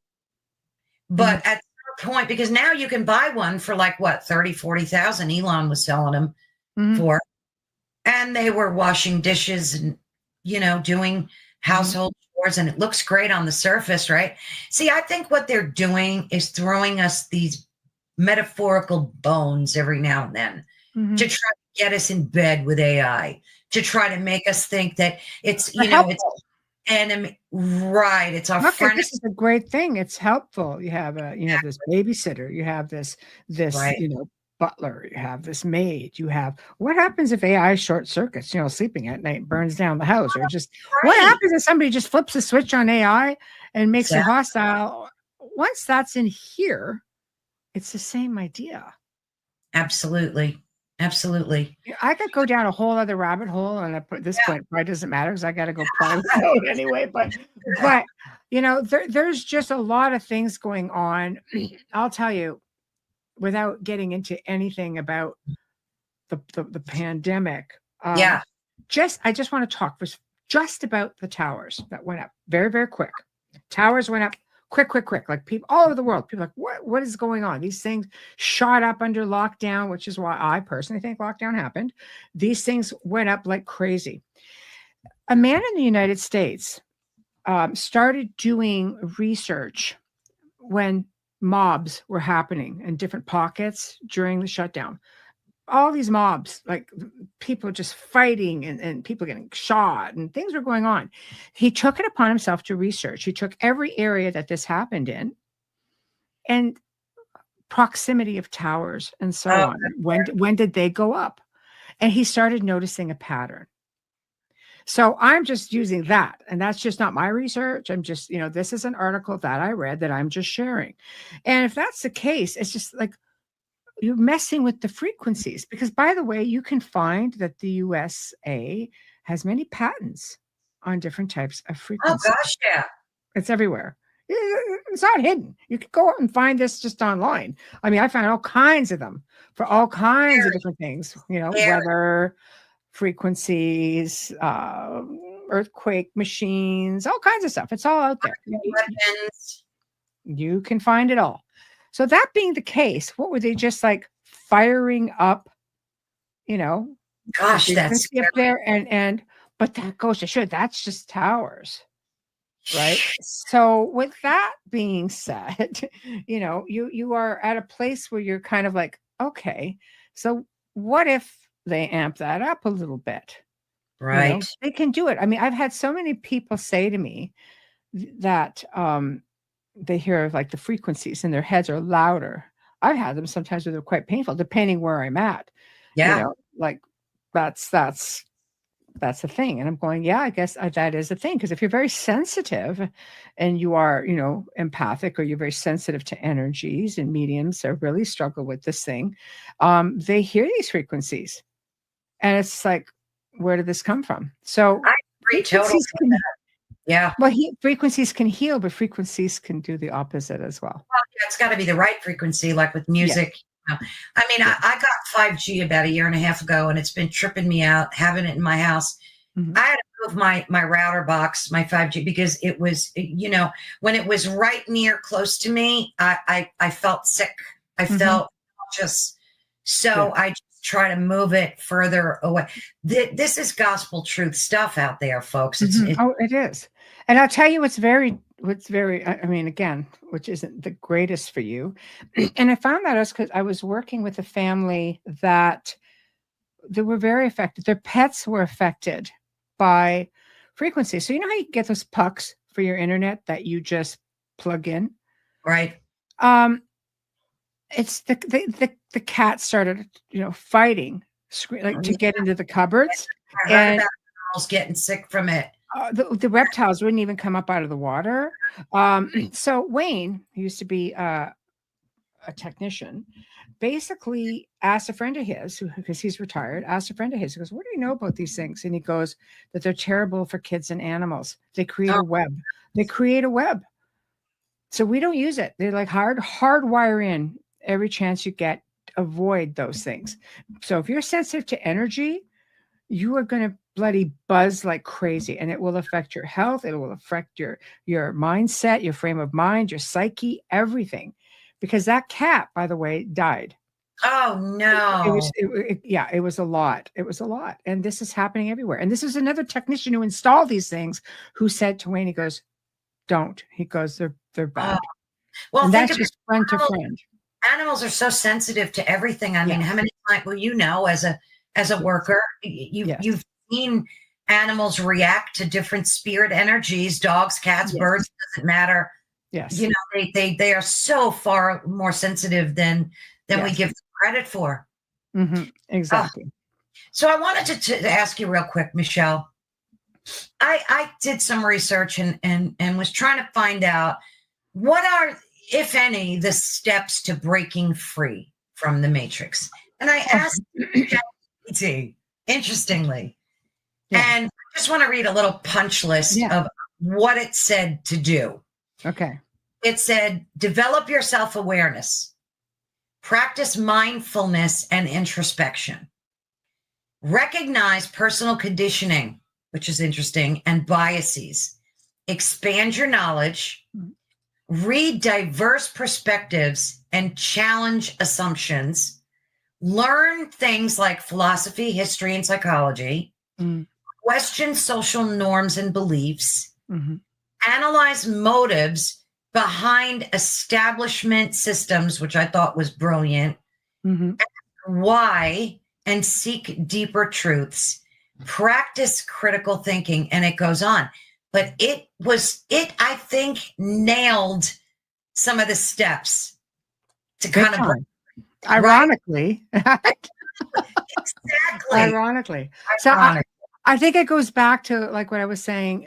But at some point, because now you can buy one for like what, 30, 40,000, Elon was selling them for, and they were washing dishes and, doing household chores, and it looks great on the surface, right? See, I think what they're doing is throwing us these metaphorical bones every now and then to try to get us in bed with AI, to try to make us think that it's, it's enemy, right? It's our friend. This is a great thing. It's helpful. You have have this babysitter. You have this Right. butler. You have this maid. You have, what happens if AI short circuits? Sleeping at night, burns down the house, or just what Right. happens if somebody just flips a switch on AI and makes it Exactly. hostile? Once that's in here, it's the same idea. Absolutely. Absolutely. I could go down a whole other rabbit hole, and at this point, it probably doesn't matter because I got to go private mode anyway. But there's just a lot of things going on. I'll tell you, without getting into anything about the pandemic. Yeah. I just want to talk just about the towers that went up very, very quick. Towers went up quick. Like, people all over the world, people are like, what is going on? These things shot up under lockdown, which is why I personally think lockdown happened. These things went up like crazy. A man in the United States started doing research when mobs were happening in different pockets during the shutdown. All these mobs, like people just fighting and people getting shot and things were going on. He took it upon himself to research. He took every area that this happened in and proximity of towers and so Oh, on. When did they go up? And he started noticing a pattern. So I'm just using that. And that's just not my research. I'm just, this is an article that I read that I'm just sharing. And if that's the case, it's just like you're messing with the frequencies. Because by the way, you can find that the USA has many patents on different types of oh frequencies. gosh, yeah. It's everywhere. It's not hidden. You can go out and find this just online. I mean, I found all kinds of them for all kinds of different things, weather, frequencies, earthquake machines, all kinds of stuff. It's all out there. Weapons. You can find it all. So that being the case, what were they just like firing up, Gosh, that's up there but that goes to show that's just towers. Right. So with that being said, you are at a place where you're kind of like, okay, so what if they amp that up a little bit? right. They can do it. I mean, I've had so many people say to me that they hear like the frequencies in their heads are louder. I've had them sometimes where they're quite painful, depending where I'm at. Yeah. Like that's the thing. And I'm going, yeah, I guess that is a thing. Because if you're very sensitive and you are, empathic, or you're very sensitive to energies, and mediums that really struggle with this thing, they hear these frequencies. And it's like, where did this come from? So I agree totally. Yeah. Well, frequencies can heal, but frequencies can do the opposite as well. Well, yeah, it's got to be the right frequency, like with music. Yeah. I mean, I got 5G about a year and a half ago, and it's been tripping me out having it in my house. Mm-hmm. I had to move my router box, my 5G, because it was, when it was right near close to me, I felt sick. I felt just so. I just try to move it further away. This is gospel truth stuff out there, folks. It is. And I'll tell you what's very, I mean, again, which isn't the greatest for you. And I found that out because I was working with a family that they were very affected. Their pets were affected by frequency. So you know how you get those pucks for your internet that you just plug in? Right. It's the cat started, fighting, to get into the cupboards. I heard about animals getting sick from it. The reptiles wouldn't even come up out of the water. So Wayne, who used to be a technician, basically asked a friend of his, because he's retired, asked a friend of his, he goes, what do you know about these things? And he goes, that they're terrible for kids and animals. They create a web. They create a web. So we don't use it. They're like hardwire in every chance you get, avoid those things. So if you're sensitive to energy, you are going to bloody buzz like crazy, and it will affect your health. It will affect your mindset, your frame of mind, your psyche, everything. Because that cat, by the way, died. Oh no. It was a lot. It was a lot. And this is happening everywhere. And this is another technician who installed these things who said to Wayne, he goes, don't. He goes, they're bad. Well, and that's just friend to friend. Animals are so sensitive to everything. I mean, how many times, as a worker, you've seen animals react to different spirit energies, dogs, cats, birds, doesn't matter. Yes. They are so far more sensitive than we give them credit for. Mm-hmm. Exactly. So I wanted to ask you real quick, Michelle. I did some research and was trying to find out what are, if any, the steps to breaking free from the matrix. And I asked ChatGPT, interestingly, and I just want to read a little punch list of what it said to do. Okay. It said, develop your self-awareness, practice mindfulness and introspection, recognize personal conditioning, which is interesting, and biases, expand your knowledge, read diverse perspectives and challenge assumptions, learn things like philosophy, history, and psychology, question social norms and beliefs, analyze motives behind establishment systems, which I thought was brilliant. Mm-hmm. Why, and seek deeper truths, practice critical thinking, and it goes on. But I think, nailed some of the steps to Big kind of time. right? Ironically. Exactly. Ironically. So I think it goes back to like what I was saying,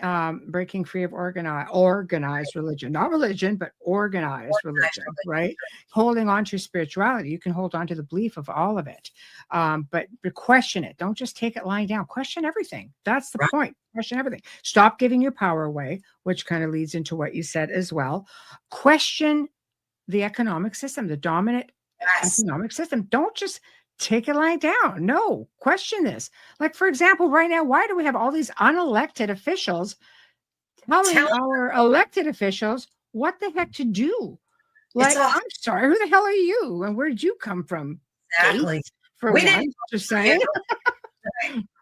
breaking free of organized religion, not religion, but organized religion, right? Holding on to spirituality. You can hold on to the belief of all of it, but question it. Don't just take it lying down. Question everything. That's the point. Question everything. Stop giving your power away, which kind of leads into what you said as well. Question the economic system, the dominant economic system. Don't just take it lying down. No, question this. Like, for example, right now, why do we have all these unelected officials telling our elected officials what the heck to do? Like, I'm sorry, who the hell are you? And where did you come from? Exactly. Gates, for we didn't just saying.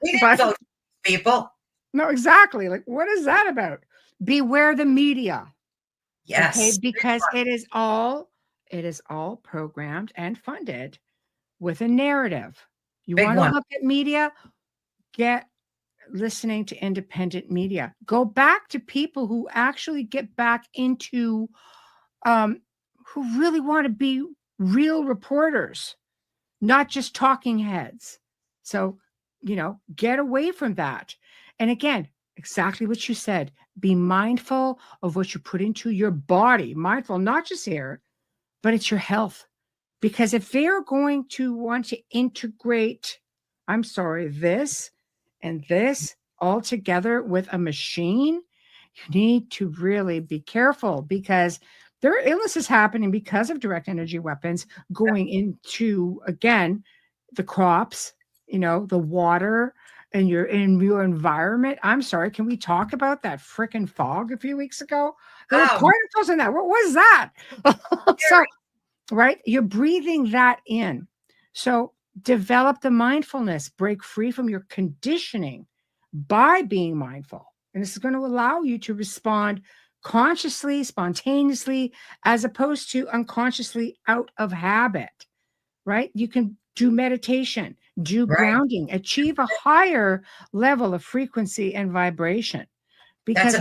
We didn't vote people. No, exactly. Like, what is that about? Beware the media. Yes. Okay, because it is all programmed and funded with a narrative. You want to look at media, get listening to independent media. Go back to people who actually get back into who really want to be real reporters, not just talking heads. So, get away from that. And again, exactly what you said, be mindful of what you put into your body. Mindful, not just here, but it's your health. Because if they're going to want to integrate, this and this all together with a machine, you need to really be careful, because there are illnesses happening because of direct energy weapons going into, again, the crops, the water, and your environment. I'm sorry, can we talk about that freaking fog a few weeks ago? There were particles in that. What was that? So, right? You're breathing that in. So develop the mindfulness, break free from your conditioning by being mindful. And this is going to allow you to respond consciously, spontaneously, as opposed to unconsciously out of habit, right? You can do meditation, do grounding, achieve a higher level of frequency and vibration. Because,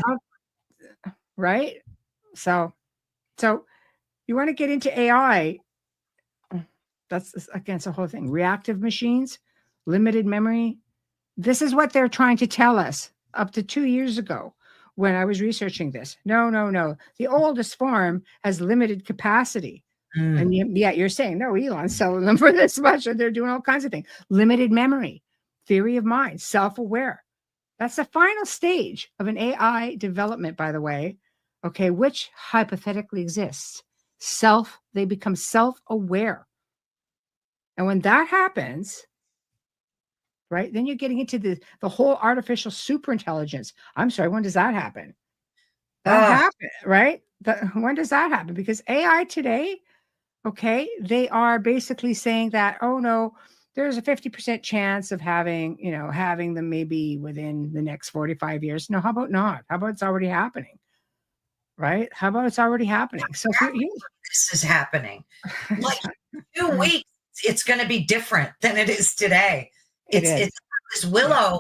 right? So you want to get into AI. That's against the whole thing. Reactive machines, limited memory. This is what they're trying to tell us up to 2 years ago when I was researching this. No. The oldest form has limited capacity. And yet you're saying, no, Elon's selling them for this much, and they're doing all kinds of things. Limited memory, theory of mind, self-aware. That's the final stage of an AI development, by the way, okay, which hypothetically exists. They become self-aware. And when that happens, right, then you're getting into the whole artificial superintelligence. I'm sorry, when does that happen? That happen, right? When does that happen? Because AI today, okay, they are basically saying that, oh no, there's a 50% chance of having them maybe within the next 45 years. No, how about not? How about it's already happening? Right? How about it's already happening? So this is happening. Like 2 weeks, it's going to be different than it is today. It's this Willow.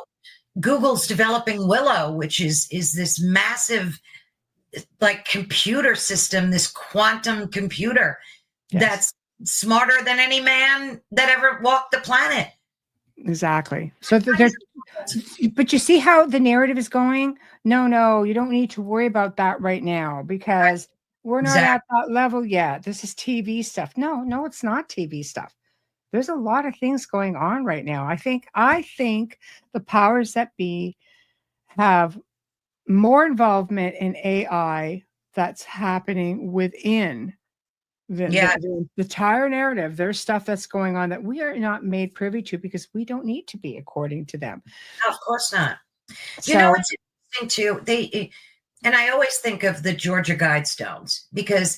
Google's developing Willow, which is this massive, like, computer system, this quantum computer that's smarter than any man that ever walked the planet. Exactly. So but you see how the narrative is going? No, you don't need to worry about that right now, because we're not at that level yet. This is TV stuff. No, it's not TV stuff. There's a lot of things going on right now. I think the powers that be have more involvement in AI that's happening within the entire narrative. There's stuff that's going on that we are not made privy to because we don't need to be, according to them. No, of course not. You know, it's interesting too. And I always think of the Georgia Guidestones, because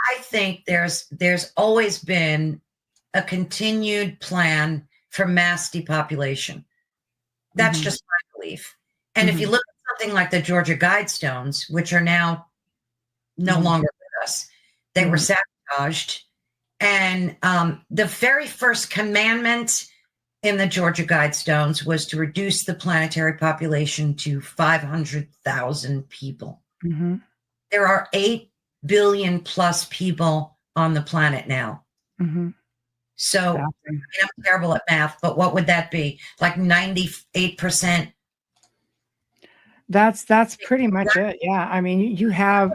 I think there's always been a continued plan for mass depopulation. That's just my belief. And if you look at something like the Georgia Guidestones, which are now no longer with us. They were sabotaged. And the very first commandment in the Georgia Guidestones was to reduce the planetary population to 500,000 people. There are 8 billion plus people on the planet now. So I mean, I'm terrible at math, but what would that be? Like 98%? That's pretty much it. Yeah. I mean, you have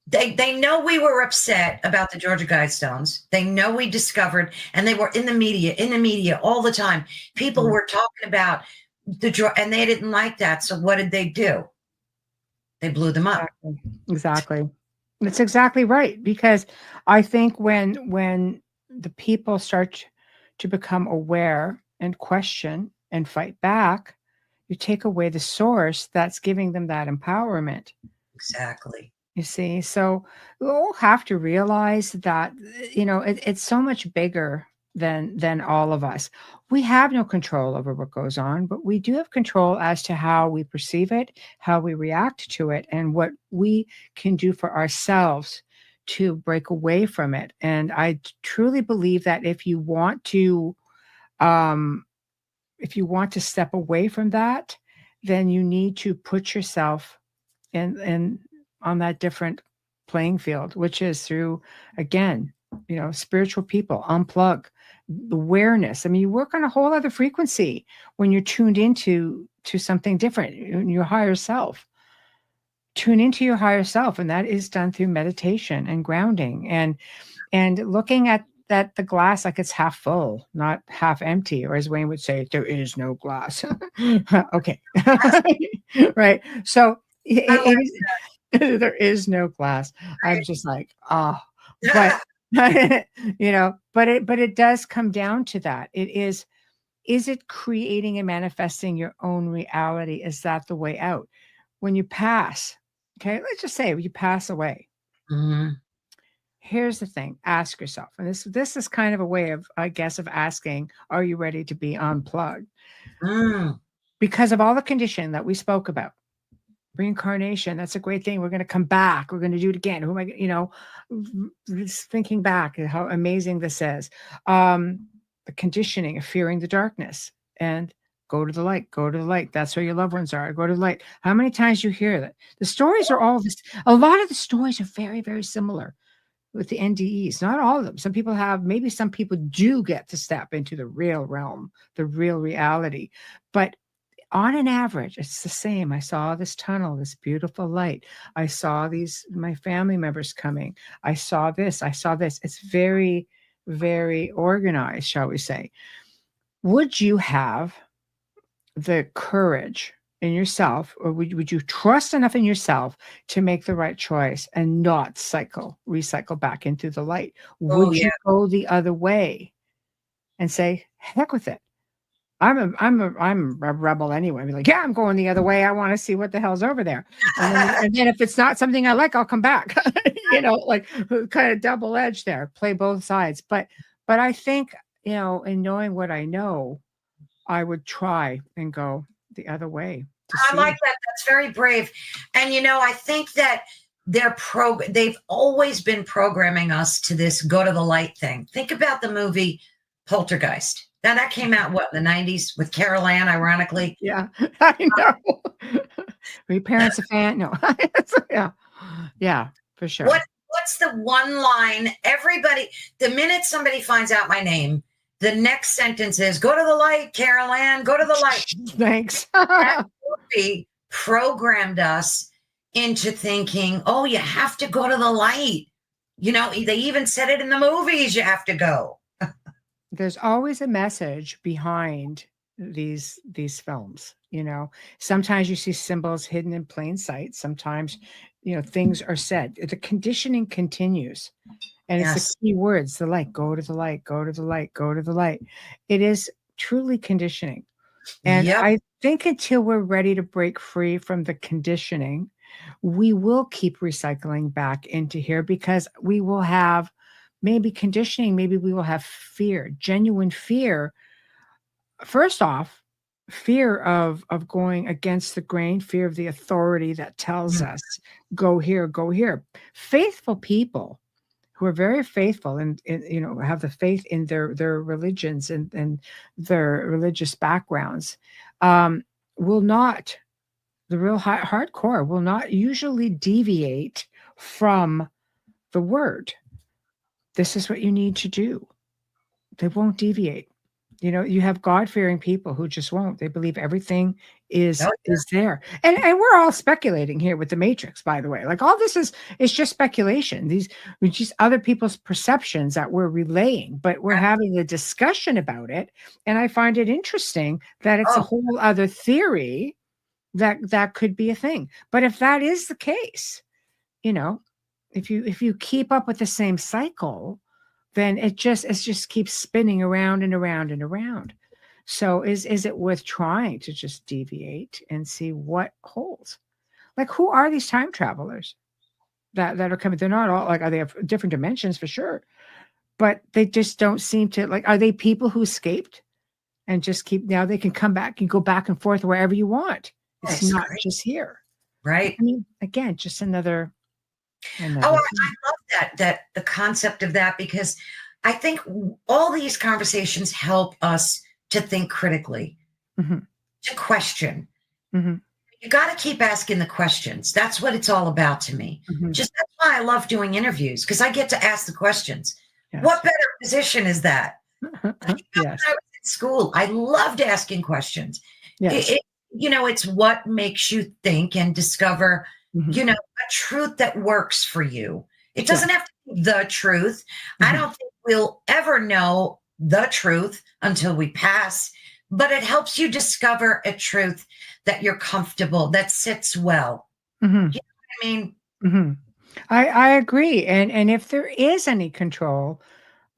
they know we were upset about the Georgia Guidestones. They know we discovered, and they were in the media all the time. People were talking about and they didn't like that. So what did they do? They blew them up. Exactly. That's exactly right. Because I think when the people start to become aware and question and fight back, you take away the source that's giving them that empowerment. Exactly. You see, so we'll have to realize that, it's so much bigger than all of us. We have no control over what goes on, but we do have control as to how we perceive it, how we react to it, and what we can do for ourselves to break away from it. And I truly believe that if you want to step away from that, then you need to put yourself in on that different playing field, which is through, again, spiritual people, unplug, awareness. I mean, you work on a whole other frequency when you're tuned into something different, your higher self. Tune into your higher self, and that is done through meditation and grounding and looking at the glass like it's half full, not half empty, or as Wayne would say, there is no glass. Okay. Right. So there is no glass. I'm just like, but but it does come down to that. Is it creating and manifesting your own reality? Is that the way out? When you pass, okay, let's just say you pass away. Here's the thing, ask yourself, and this is kind of a way of, I guess, of asking, are you ready to be unplugged? Because of all the condition that we spoke about. Reincarnation, that's a great thing. We're going to come back. We're going to do it again. Who am I, just thinking back at how amazing this is. The conditioning of fearing the darkness, and go to the light, go to the light. That's where your loved ones are. Go to the light. How many times you hear that? The stories are all this. A lot of the stories are very, very similar with the NDEs. Not all of them. Some people do get to step into the real realm, the real reality. But on an average, it's the same. I saw this tunnel, this beautiful light. I saw my family members coming. I saw this. It's very, very organized, shall we say. Would you have the courage in yourself, or would you trust enough in yourself to make the right choice and not recycle back into the light? Would you go the other way and say, heck with it? I'm a rebel anyway. I'd be like, yeah, I'm going the other way. I want to see what the hell's over there. And then if it's not something I like, I'll come back. Like kind of double edged there. Play both sides. But I think, in knowing what I know, I would try and go the other way. I like that. That's very brave. And I think that they've always been programming us to this go to the light thing. Think about the movie Poltergeist. Now that came out in the 90s with Carol Ann, ironically. Yeah, I know. Are your parents a fan? No. Yeah, for sure. What's the one line? Everybody, the minute somebody finds out my name, the next sentence is, go to the light, Carol Ann, go to the light. Thanks. That movie programmed us into thinking, oh, you have to go to the light. They even said it in the movies, you have to go. There's always a message behind these films. Sometimes you see symbols hidden in plain sight. Sometimes, things are said. The conditioning continues. And it's the key words, the light, go to the light, go to the light, go to the light. It is truly conditioning. And I think until we're ready to break free from the conditioning, we will keep recycling back into here, because we will have maybe conditioning, maybe we will have fear, genuine fear. First off, fear of going against the grain, fear of the authority that tells Mm. us go here, go here. Faithful people who are very faithful and, have the faith in their religions and their religious backgrounds, um, will not, the real hardcore will not usually deviate from the word. This is what you need to do. They won't deviate. You have God-fearing people who just won't. They believe everything is Oh, is there. And we're all speculating here with the Matrix, by the way. Like all this is just speculation. These are just other people's perceptions that we're relaying, but we're having a discussion about it. And I find it interesting that it's a oh, whole other theory that could be a thing. But if that is the case, you know, if you keep up with the same cycle, then it just keeps spinning around and around and around. So is it worth trying to just deviate and see what holds? Like, who are these time travelers that are coming? They're not all like, are they have different dimensions for sure, but they just don't seem to like, are they people who escaped and just keep, now they can come back and go back and forth wherever you want? It's that's not great. just here. Right. I mean, again, just another Oh, thing. I love that the concept of that, because I think all these conversations help us to think critically, Mhm, to question. mhm, You got to keep asking the questions. That's what it's all about to me. mhm. Just that's why I love doing interviews, because I get to ask the questions. Yes. What better position is that? When Yes. I was in school, I loved asking questions. Yes. It's what makes you think and discover, Mhm. a truth that works for you. It Yes. doesn't have to be the truth. I Mhm. don't think we'll ever know the truth until we pass, but it helps you discover a truth that you're comfortable, that sits well. Mhm. You know what I mean? Mhm. I agree, and if there is any control,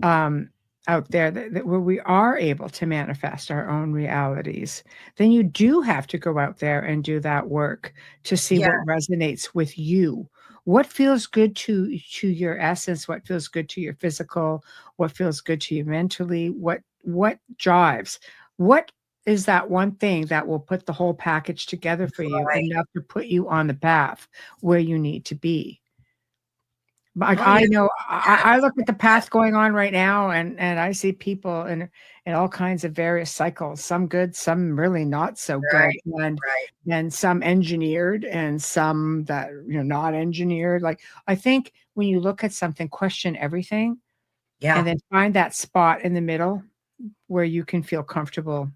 um, out there that where we are able to manifest our own realities, then you do have to go out there and do that work to see Yeah, what resonates with you. What feels good to your essence, what feels good to your physical, what feels good to you mentally, what jives. What is that one thing that will put the whole package together for you right. enough to put you on the path where you need to be? Like, Oh, I yeah. know Yeah. I look at the path going on right now, and I see people in all kinds of various cycles, some good, some really not so good, Right. and Right. some engineered and some that, not engineered. Like, I think when you look at something, question everything and Yeah. then find that spot in the middle where you can feel comfortable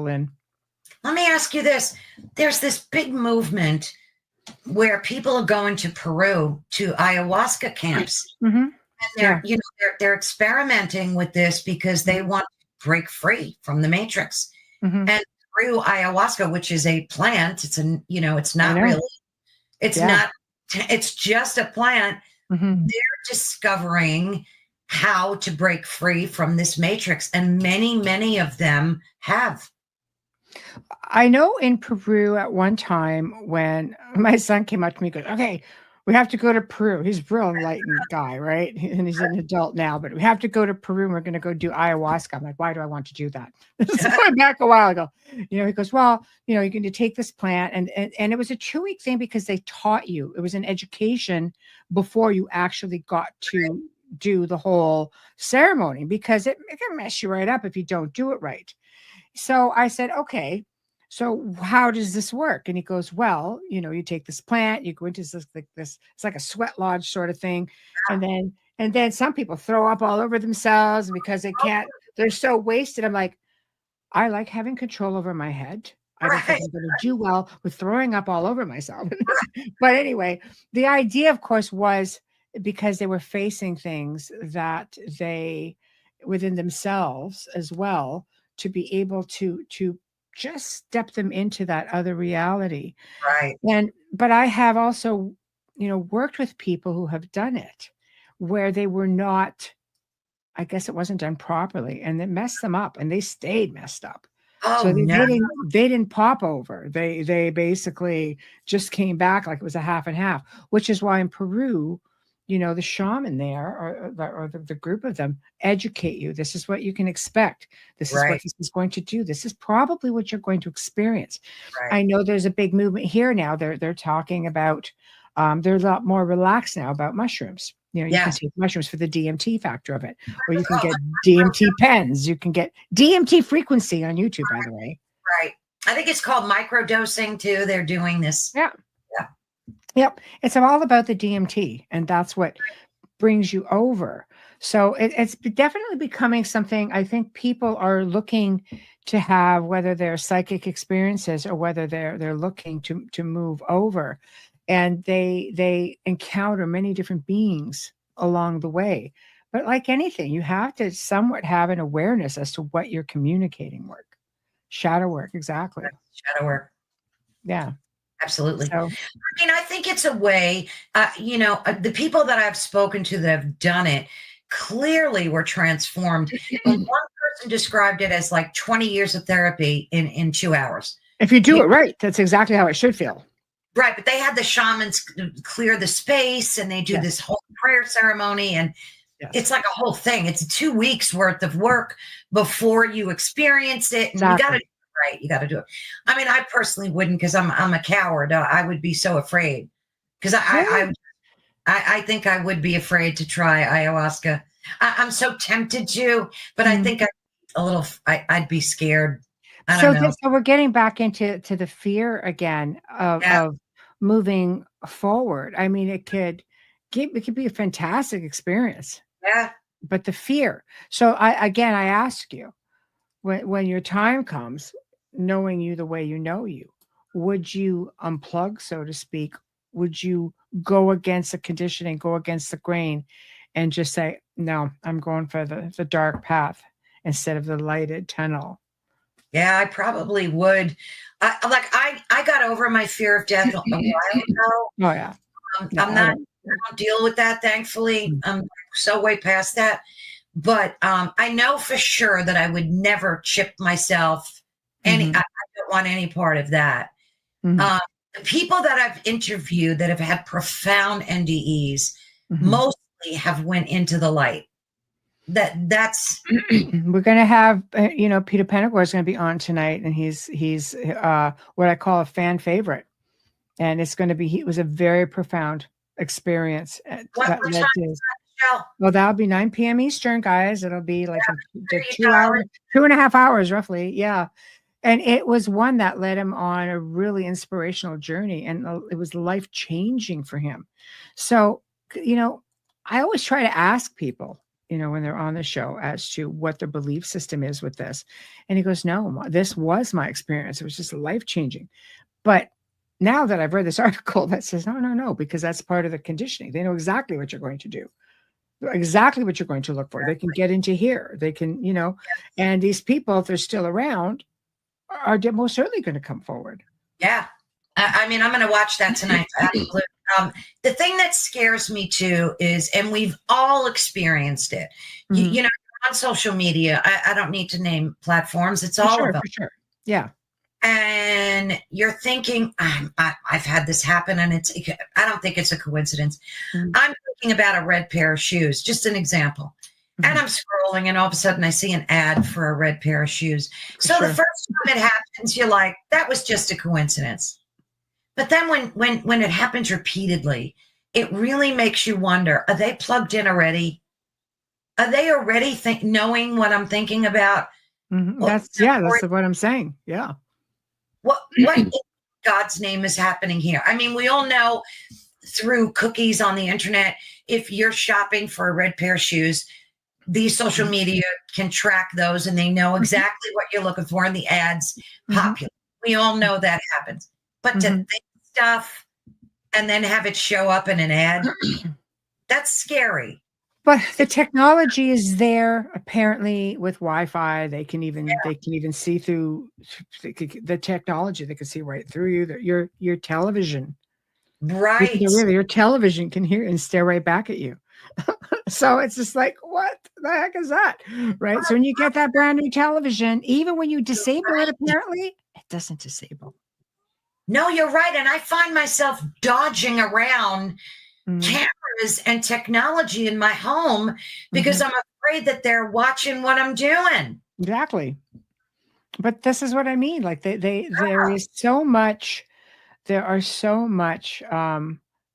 in. Let me ask you this. There's this big movement where people are going to Peru to ayahuasca camps. Mhm. And Yeah. they're experimenting with this because they Mhm. want to break free from the matrix. Mhm. And through ayahuasca, which is a plant, it's I not know. really, it's Yeah. not, it's just a plant. Mhm. They're discovering how to break free from this matrix. And many, many of them have. I know in Peru at one time when my son came up to me, he goes, "Okay, we have to go to Peru." He's a real enlightened guy, right? And he's an adult now, but we have to go to Peru and we're going to go do ayahuasca. I'm like, why do I want to do that? This is going back a while ago. He goes, well, you're going to take this plant. And it was a 2 week thing because they taught you. It was an education before you actually got to do the whole ceremony because it can mess you right up if you don't do it right. So I said, okay, so how does this work? And he goes, well, you take this plant, you go into this, it's like a sweat lodge sort of thing. And then some people throw up all over themselves because they can't, they're so wasted. I'm like, I like having control over my head. I don't think Right. I'm going to do well with throwing up all over myself. But anyway, the idea, of course, was because they were facing things that they within themselves as well to be able to just step them into that other reality. Right. And but I have also, worked with people who have done it where they were not, I guess it wasn't done properly and it messed them up and they stayed messed up. Oh, So they, no. they didn't pop over. They basically just came back like it was a half and half, which is why in Peru, the shaman there, or the group of them, educate you. This is what you can expect. This is what Right. this is going to do. This is probably what you're going to experience. Right. I know there's a big movement here now. They're talking about, they're a lot more relaxed now about mushrooms. You Yeah. can take mushrooms for the DMT factor of it, or you can Oh, get DMT pens. You can get DMT frequency on YouTube, by the way. right. I think it's called microdosing too. They're doing this. Yeah. Yeah. Yep. It's all about the DMT, and that's what brings you over. So it's definitely becoming something I think people are looking to have, whether they're psychic experiences or whether they're looking to move over, and they encounter many different beings along the way. But like anything, you have to somewhat have an awareness as to what you're communicating. Shadow work, exactly. Shadow work. Yeah. Absolutely. So, I mean, I think it's a way, the people that I've spoken to that have done it clearly were transformed. And one person described it as like 20 years of therapy in 2 hours. if you do it right, that's exactly how it should feel. Right. But they had the shamans clear the space, and they do this whole prayer ceremony. And it's like a whole thing. It's 2 weeks worth of work before you experience it. And you got to do it right. You got to do it. I mean, I personally wouldn't, because I'm a coward. I would be so afraid, because I think I would be afraid to try ayahuasca. I'm so tempted to, but I think I'd be scared. I don't know. So we're getting back into the fear again of moving forward. I mean, it could be a fantastic experience. Yeah. But the fear. So I ask you, when your time comes, knowing you the way you know you, would you unplug, so to speak? Would you go against the conditioning, go against the grain, and just say, no, I'm going for the dark path instead of the lighted tunnel? Yeah, I probably would. I got over my fear of death a while ago. Oh yeah. I don't deal with that, thankfully. I'm so way past that. But I know for sure that I would never chip myself. I don't want any part of that. The people that I've interviewed that have had profound NDEs mostly have went into the light. That's we're going to have Peter Penegor is going to be on tonight, and he's what I call a fan favorite, and it's going to be, it was a very profound experience. What time is that, Michelle? Well, that'll be 9 p.m. Eastern, guys. It'll be like 2.5 hours roughly. Yeah. And it was one that led him on a really inspirational journey, and it was life-changing for him. So, I always try to ask people, when they're on the show, as to what their belief system is with this. And he goes, no, this was my experience. It was just life-changing. But now that I've read this article that says, no, because that's part of the conditioning. They know exactly what you're going to do, exactly what you're going to look for. They can get into here. They can, and these people, if they're still around, are most certainly going to come forward. Yeah. I mean, I'm going to watch that tonight. Absolutely. The thing that scares me too is, and we've all experienced it, on social media, I don't need to name platforms. It's all of them. For sure. Yeah. And you're thinking, I've had this happen, and I don't think it's a coincidence. I'm thinking about a red pair of shoes, just an example. And I'm scrolling, and all of a sudden I see an ad for a red pair of shoes. So the first time it happens, you're like, that was just a coincidence. But then when it happens repeatedly, it really makes you wonder, are they plugged in already? Are they already knowing what I'm thinking about? That's what I'm saying. Yeah. What in God's name is happening here? I mean, we all know through cookies on the internet, if you're shopping for a red pair of shoes, these social media can track those, and they know exactly what you're looking for, and the ads populate. We all know that happens. But to think stuff and then have it show up in an ad, that's scary. But the technology is there, apparently, with Wi-Fi. They can even see through the technology. They can see right through you. Your television, right? Your television can hear and stare right back at you. So it's just like, what the heck is that? Right. So when you get that brand new television, even when you disable it, apparently it doesn't disable. No, you're right. And I find myself dodging around Mhm. cameras and technology in my home because Mhm. I'm afraid that they're watching what I'm doing. Exactly. But this is what I mean. Like there is so much. There are so much.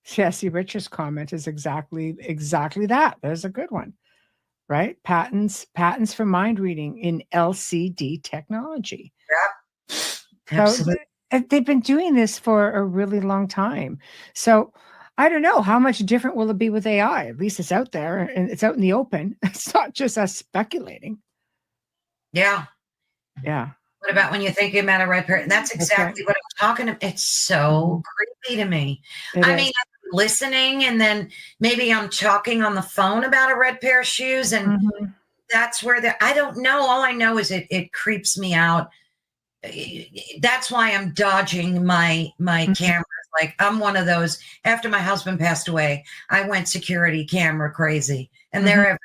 Jesse Rich's comment is exactly that. There's a good one, right? Patents for mind reading in LCD technology. Yeah, So absolutely. they've been doing this for a really long time. So I don't know how much different will it be with AI. At least it's out there and it's out in the open. It's not just us speculating. Yeah. Yeah, What about when you're thinking about a red parrot? That's that's right. exactly what I'm talking about. It's so Mhm. creepy to me. It I is. mean, I'm listening and then maybe I'm talking on the phone about a red pair of shoes, and Mhm. that's where I don't know. All I know is it creeps me out. That's why I'm dodging my Mhm. cameras. Like I'm one of those. After my husband passed away, I went security camera crazy, and they're Mhm. everywhere,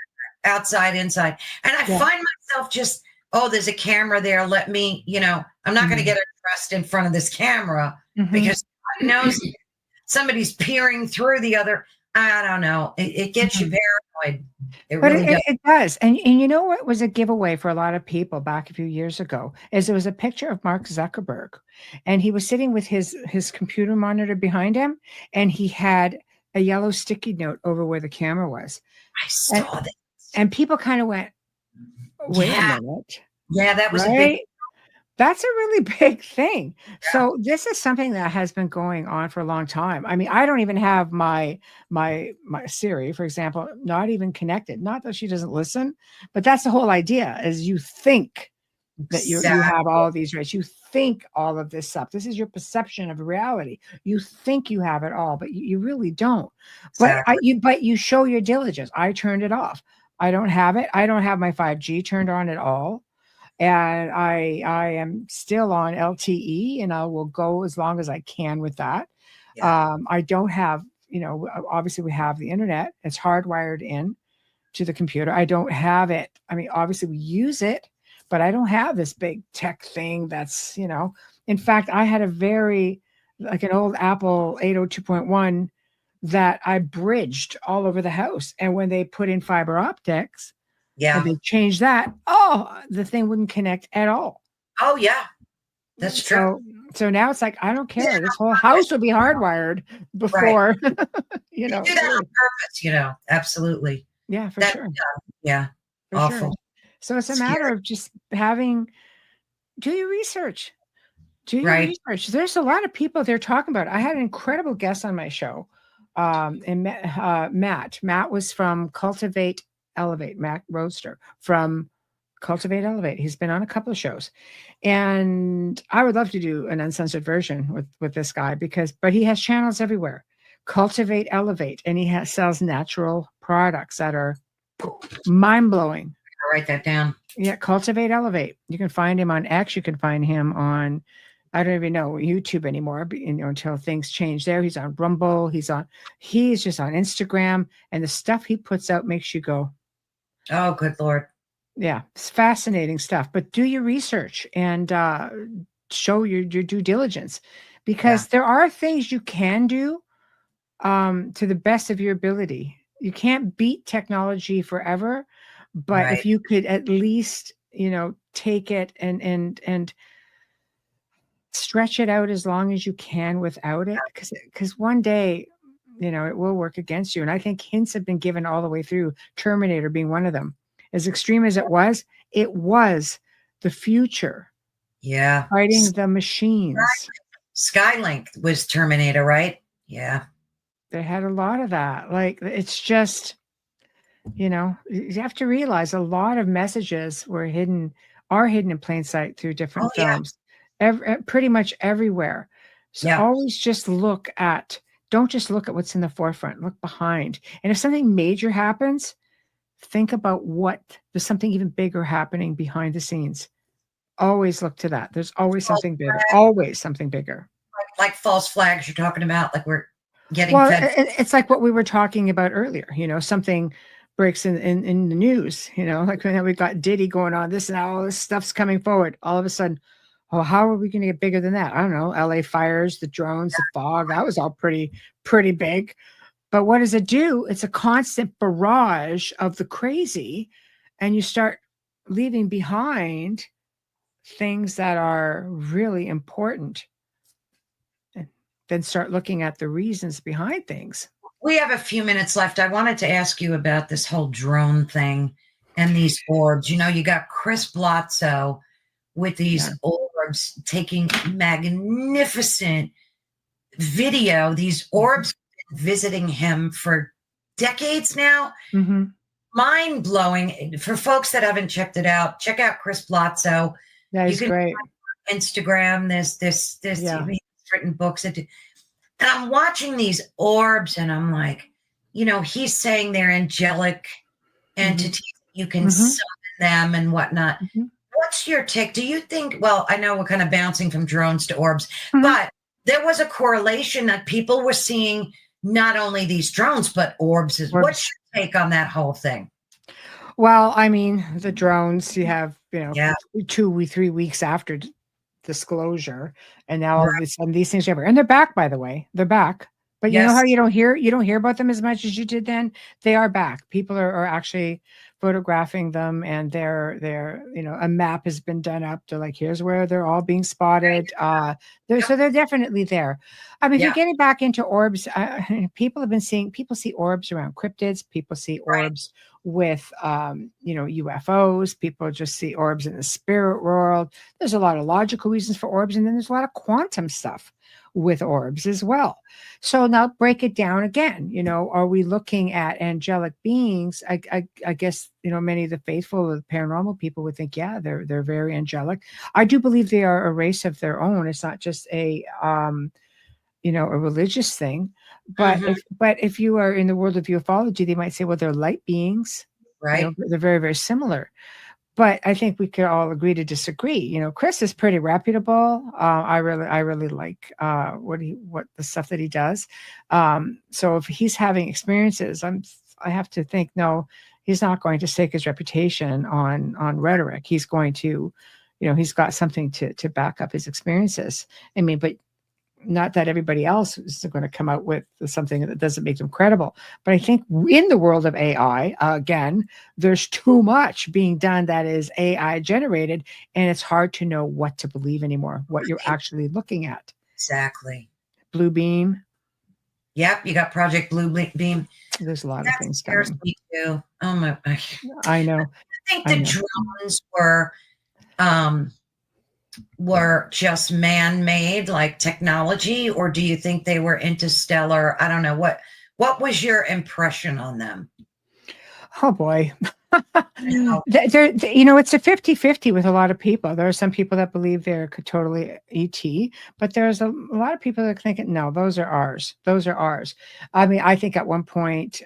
outside, inside, and I Yeah. find myself just, oh, there's a camera there. Let me, I'm not going to Mhm. get undressed in front of this camera Mhm. because who knows, somebody's peering through the other. I don't know. It gets you Mhm. paranoid. It But really does. it does, and you know what was a giveaway for a lot of people back a few years ago is there was a picture of Mark Zuckerberg, and he was sitting with his computer monitor behind him, and he had a yellow sticky note over where the camera was, I and saw that. people kind of went, "Wait a Yeah, minute, yeah, that was a big. right?" That's a really big thing. Yeah. So this is something that has been going on for a long time. I mean, I don't even have my Siri, for example, not even connected. Not that she doesn't listen, but that's the whole idea is you think that you have Exactly. all these rights. You think all of this stuff. This is your perception of reality. You think you have it all, but you really don't. Exactly. But you show your diligence. I turned it off. I don't have it. I don't have my 5G turned on at all, and I am still on LTE, and I will go as long as I can with that. Yeah. I don't have, obviously we have the internet. It's hardwired in to the computer. I don't have it. I mean, obviously we use it, but I don't have this big tech thing that's. In fact, I had a very like an old Apple 802.1 that I bridged all over the house. And when they put in fiber optics, and Yeah. they changed that, oh, the thing wouldn't connect at all. Oh, yeah. That's true. So now it's like, I don't Yeah, care. This whole house will be hardwired right. before, They do that on really. purpose. Absolutely. Yeah, for That, sure. yeah, For sure. awful. So it's a Scary, matter of just do your research. Do your right? research. There's a lot of people they're talking about. I had an incredible guest on my show. And Matt. Matt was from Cultivate Elevate, Matt Roadster from Cultivate Elevate. He's been on a couple of shows. And I would love to do an uncensored version with this guy but he has channels everywhere. Cultivate Elevate, and sells natural products that are mind blowing. I'll write that down. Yeah, Cultivate Elevate. You can find him on X. You can find him on, I don't even know YouTube anymore, but, until things change there. He's on Rumble. He's just on Instagram, and the stuff he puts out makes you go, Oh, good Lord. yeah, it's fascinating stuff. But do your research and show your due diligence, Yeah, because there are things you can do to the best of your ability. You can't beat technology forever, but right. if you could at least, take it and stretch it out as long as you can without it, because one day, it will work against you. And I think hints have been given all the way through, Terminator being one of them. As extreme as it was the future Yeah. fighting the machines. Skylink was Terminator, right? Yeah. They had a lot of that. Like, it's just, you have to realize a lot of messages are hidden in plain sight through Oh, different yeah. films, pretty much everywhere. So Yeah. always don't just look at what's in the forefront, look behind. And if something major happens, think about there's something even bigger happening behind the scenes. Always look to that. There's False flag, always something bigger. like false flags you're talking about, like we're getting Well, fed. it's like what we were talking about earlier. Something breaks in the news. Like when we got Diddy going on this, and all this stuff's coming forward. All of a sudden, oh, how are we going to get bigger than that? I don't know. L.A. fires, the drones, the fog. That was all pretty big. But what does it do? It's a constant barrage of the crazy, and you start leaving behind things that are really important, and then start looking at the reasons behind things. We have a few minutes left. I wanted to ask you about this whole drone thing and these orbs. You know, you got Chris Blotzo with these orbs taking magnificent video. These orbs have been visiting him for decades now. Mm-hmm. Mind blowing. For folks that haven't checked it out, check out Chris Blotzo. That is great. Instagram, this Yeah. he's written books. And I'm watching these orbs and I'm like, you know, he's saying they're angelic entities. You can summon them and whatnot. What's your take? Do you think, well, I know we're kind of bouncing from drones to orbs, but there was a correlation that people were seeing not only these drones, but orbs. What's your take on that whole thing? Well, I mean, the drones, you have, 3 weeks after disclosure, and now all of a sudden these things are everywhere. And they're back, by the way. They're back. But you know how you don't hear about them as much as you did then? They are back. People are actually photographing them, and they're a map has been done up. They're like, here's where they're all being spotted. So they're definitely there. I mean, if you're getting back into orbs, people see orbs around cryptids. People see orbs with UFOs. People just see orbs in the spirit world. There's a lot of logical reasons for orbs, and then there's a lot of quantum stuff with orbs as well. So now break it down again. Are we looking at angelic beings? I guess many of the faithful or the paranormal people would think, yeah, they're very angelic. I do believe they are a race of their own. It's not just a religious thing. But if you are in the world of ufology, they might say, well, they're light beings, right? They're very, very similar. But I think we could all agree to disagree. Chris is pretty reputable. I really like what the stuff that he does. So if he's having experiences, I have to think, no, he's not going to stake his reputation on rhetoric. He's going to, he's got something to back up his experiences. I mean, but not that everybody else is going to come out with something that doesn't make them credible. But I think in the world of AI, again, there's too much being done that is AI generated, and it's hard to know what to believe anymore, what you're actually looking at. Exactly. Blue Beam. Yep, you got Project Blue Beam. There's a lot of things coming. Me too. Oh my! I know. I think the drones were just man-made, like technology, or do you think they were interstellar? I don't know. What was your impression on them? Oh boy. It's a 50-50 with a lot of people. There are some people that believe they're totally ET, but there's a lot of people that think, no, those are ours. Those are ours. I mean, I think at one point,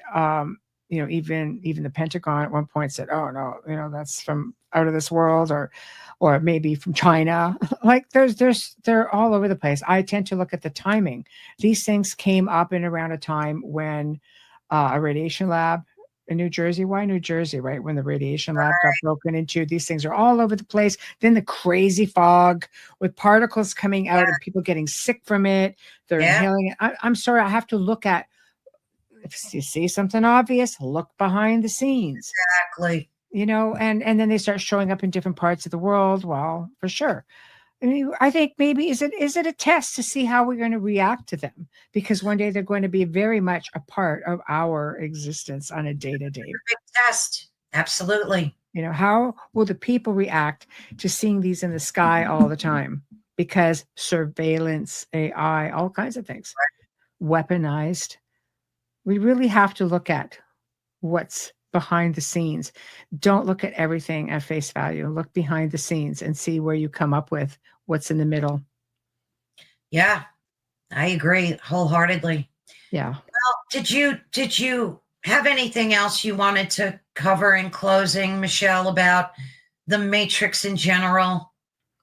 even the Pentagon at one point said, oh no, that's from out of this world, or maybe from China. Like they're all over the place. I tend to look at the timing. These things came up in around a time when a radiation lab in New Jersey. Why New Jersey, right? When the radiation lab got broken into. These things are all over the place. Then the crazy fog with particles coming out and people getting sick from it. They're inhaling it. I'm sorry, I have to look at, if you see something obvious, look behind the scenes. Exactly. And then they start showing up in different parts of the world. Well, for sure. I mean, I think maybe is it a test to see how we're going to react to them? Because one day they're going to be very much a part of our existence on a day-to-day. Big test. Absolutely. How will the people react to seeing these in the sky all the time? Because surveillance, AI, all kinds of things, weaponized. We really have to look at what's behind the scenes. Don't look at everything at face value. Look behind the scenes and see where you come up with what's in the middle. Yeah, I agree wholeheartedly. Yeah. Well, did you have anything else you wanted to cover in closing, Michelle, about the Matrix in general?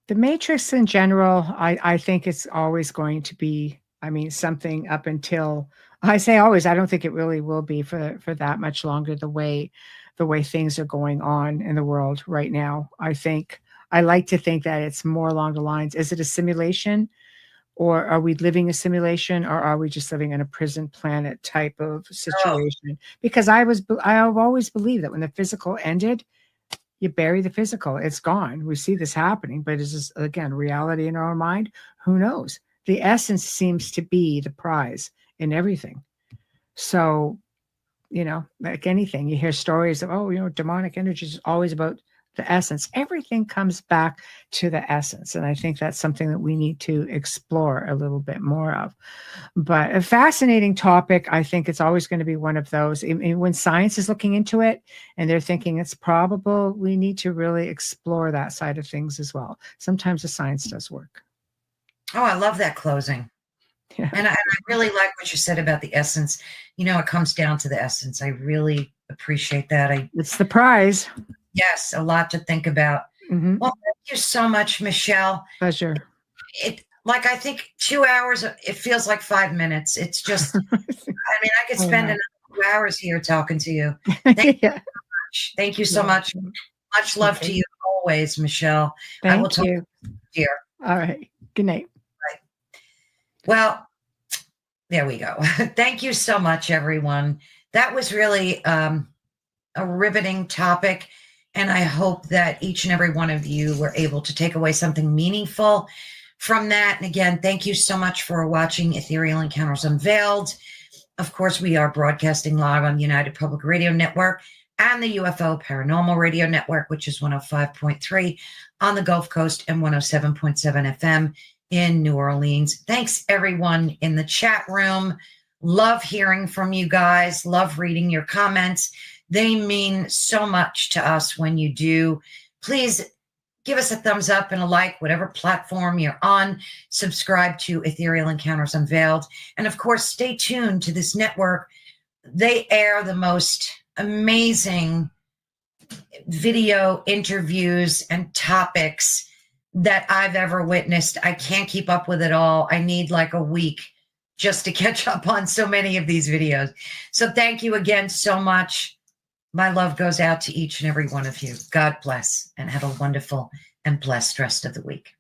The Matrix in general, I think it's always going to be, something up until, I say always, I don't think it really will be for that much longer, the way things are going on in the world right now. I like to think that it's more along the lines, is it a simulation? Or are we living a simulation, or are we just living in a prison planet type of situation? Because I have always believed that when the physical ended, you bury the physical. It's gone. We see this happening, but is this, again, reality in our own mind? Who knows? The essence seems to be the prize in everything. So, like anything, you hear stories of, demonic energy is always about the essence. Everything comes back to the essence. And I think that's something that we need to explore a little bit more of. But a fascinating topic. I think it's always going to be one of those. When science is looking into it and they're thinking it's probable, we need to really explore that side of things as well. Sometimes the science does work. Oh, I love that closing. Yeah. And I really like what you said about the essence. It comes down to the essence. I really appreciate that. It's the prize. Yes, a lot to think about. Mm-hmm. Well, thank you so much, Michelle. Pleasure. I think 2 hours, it feels like 5 minutes. It's just, I could spend another 2 hours here talking to you. Thank you so much. Thank you so much. Much love to you always, Michelle. Thank I will talk you. to you, dear. All right. Good night. Right. Well, there we go. Thank you so much, everyone. That was really a riveting topic. And I hope that each and every one of you were able to take away something meaningful from that. And again, thank you so much for watching Ethereal Encounters Unveiled. Of course, we are broadcasting live on United Public Radio Network and the UFO Paranormal Radio Network, which is 105.3 on the Gulf Coast and 107.7 FM in New Orleans. Thanks, everyone in the chat room. Love hearing from you guys. Love reading your comments. They mean so much to us when you do. Please give us a thumbs up and a like, whatever platform you're on. Subscribe to Ethereal Encounters Unveiled. And of course, stay tuned to this network. They air the most amazing video interviews and topics that I've ever witnessed. I can't keep up with it all. I need like a week just to catch up on so many of these videos. So thank you again so much. My love goes out to each and every one of you. God bless and have a wonderful and blessed rest of the week.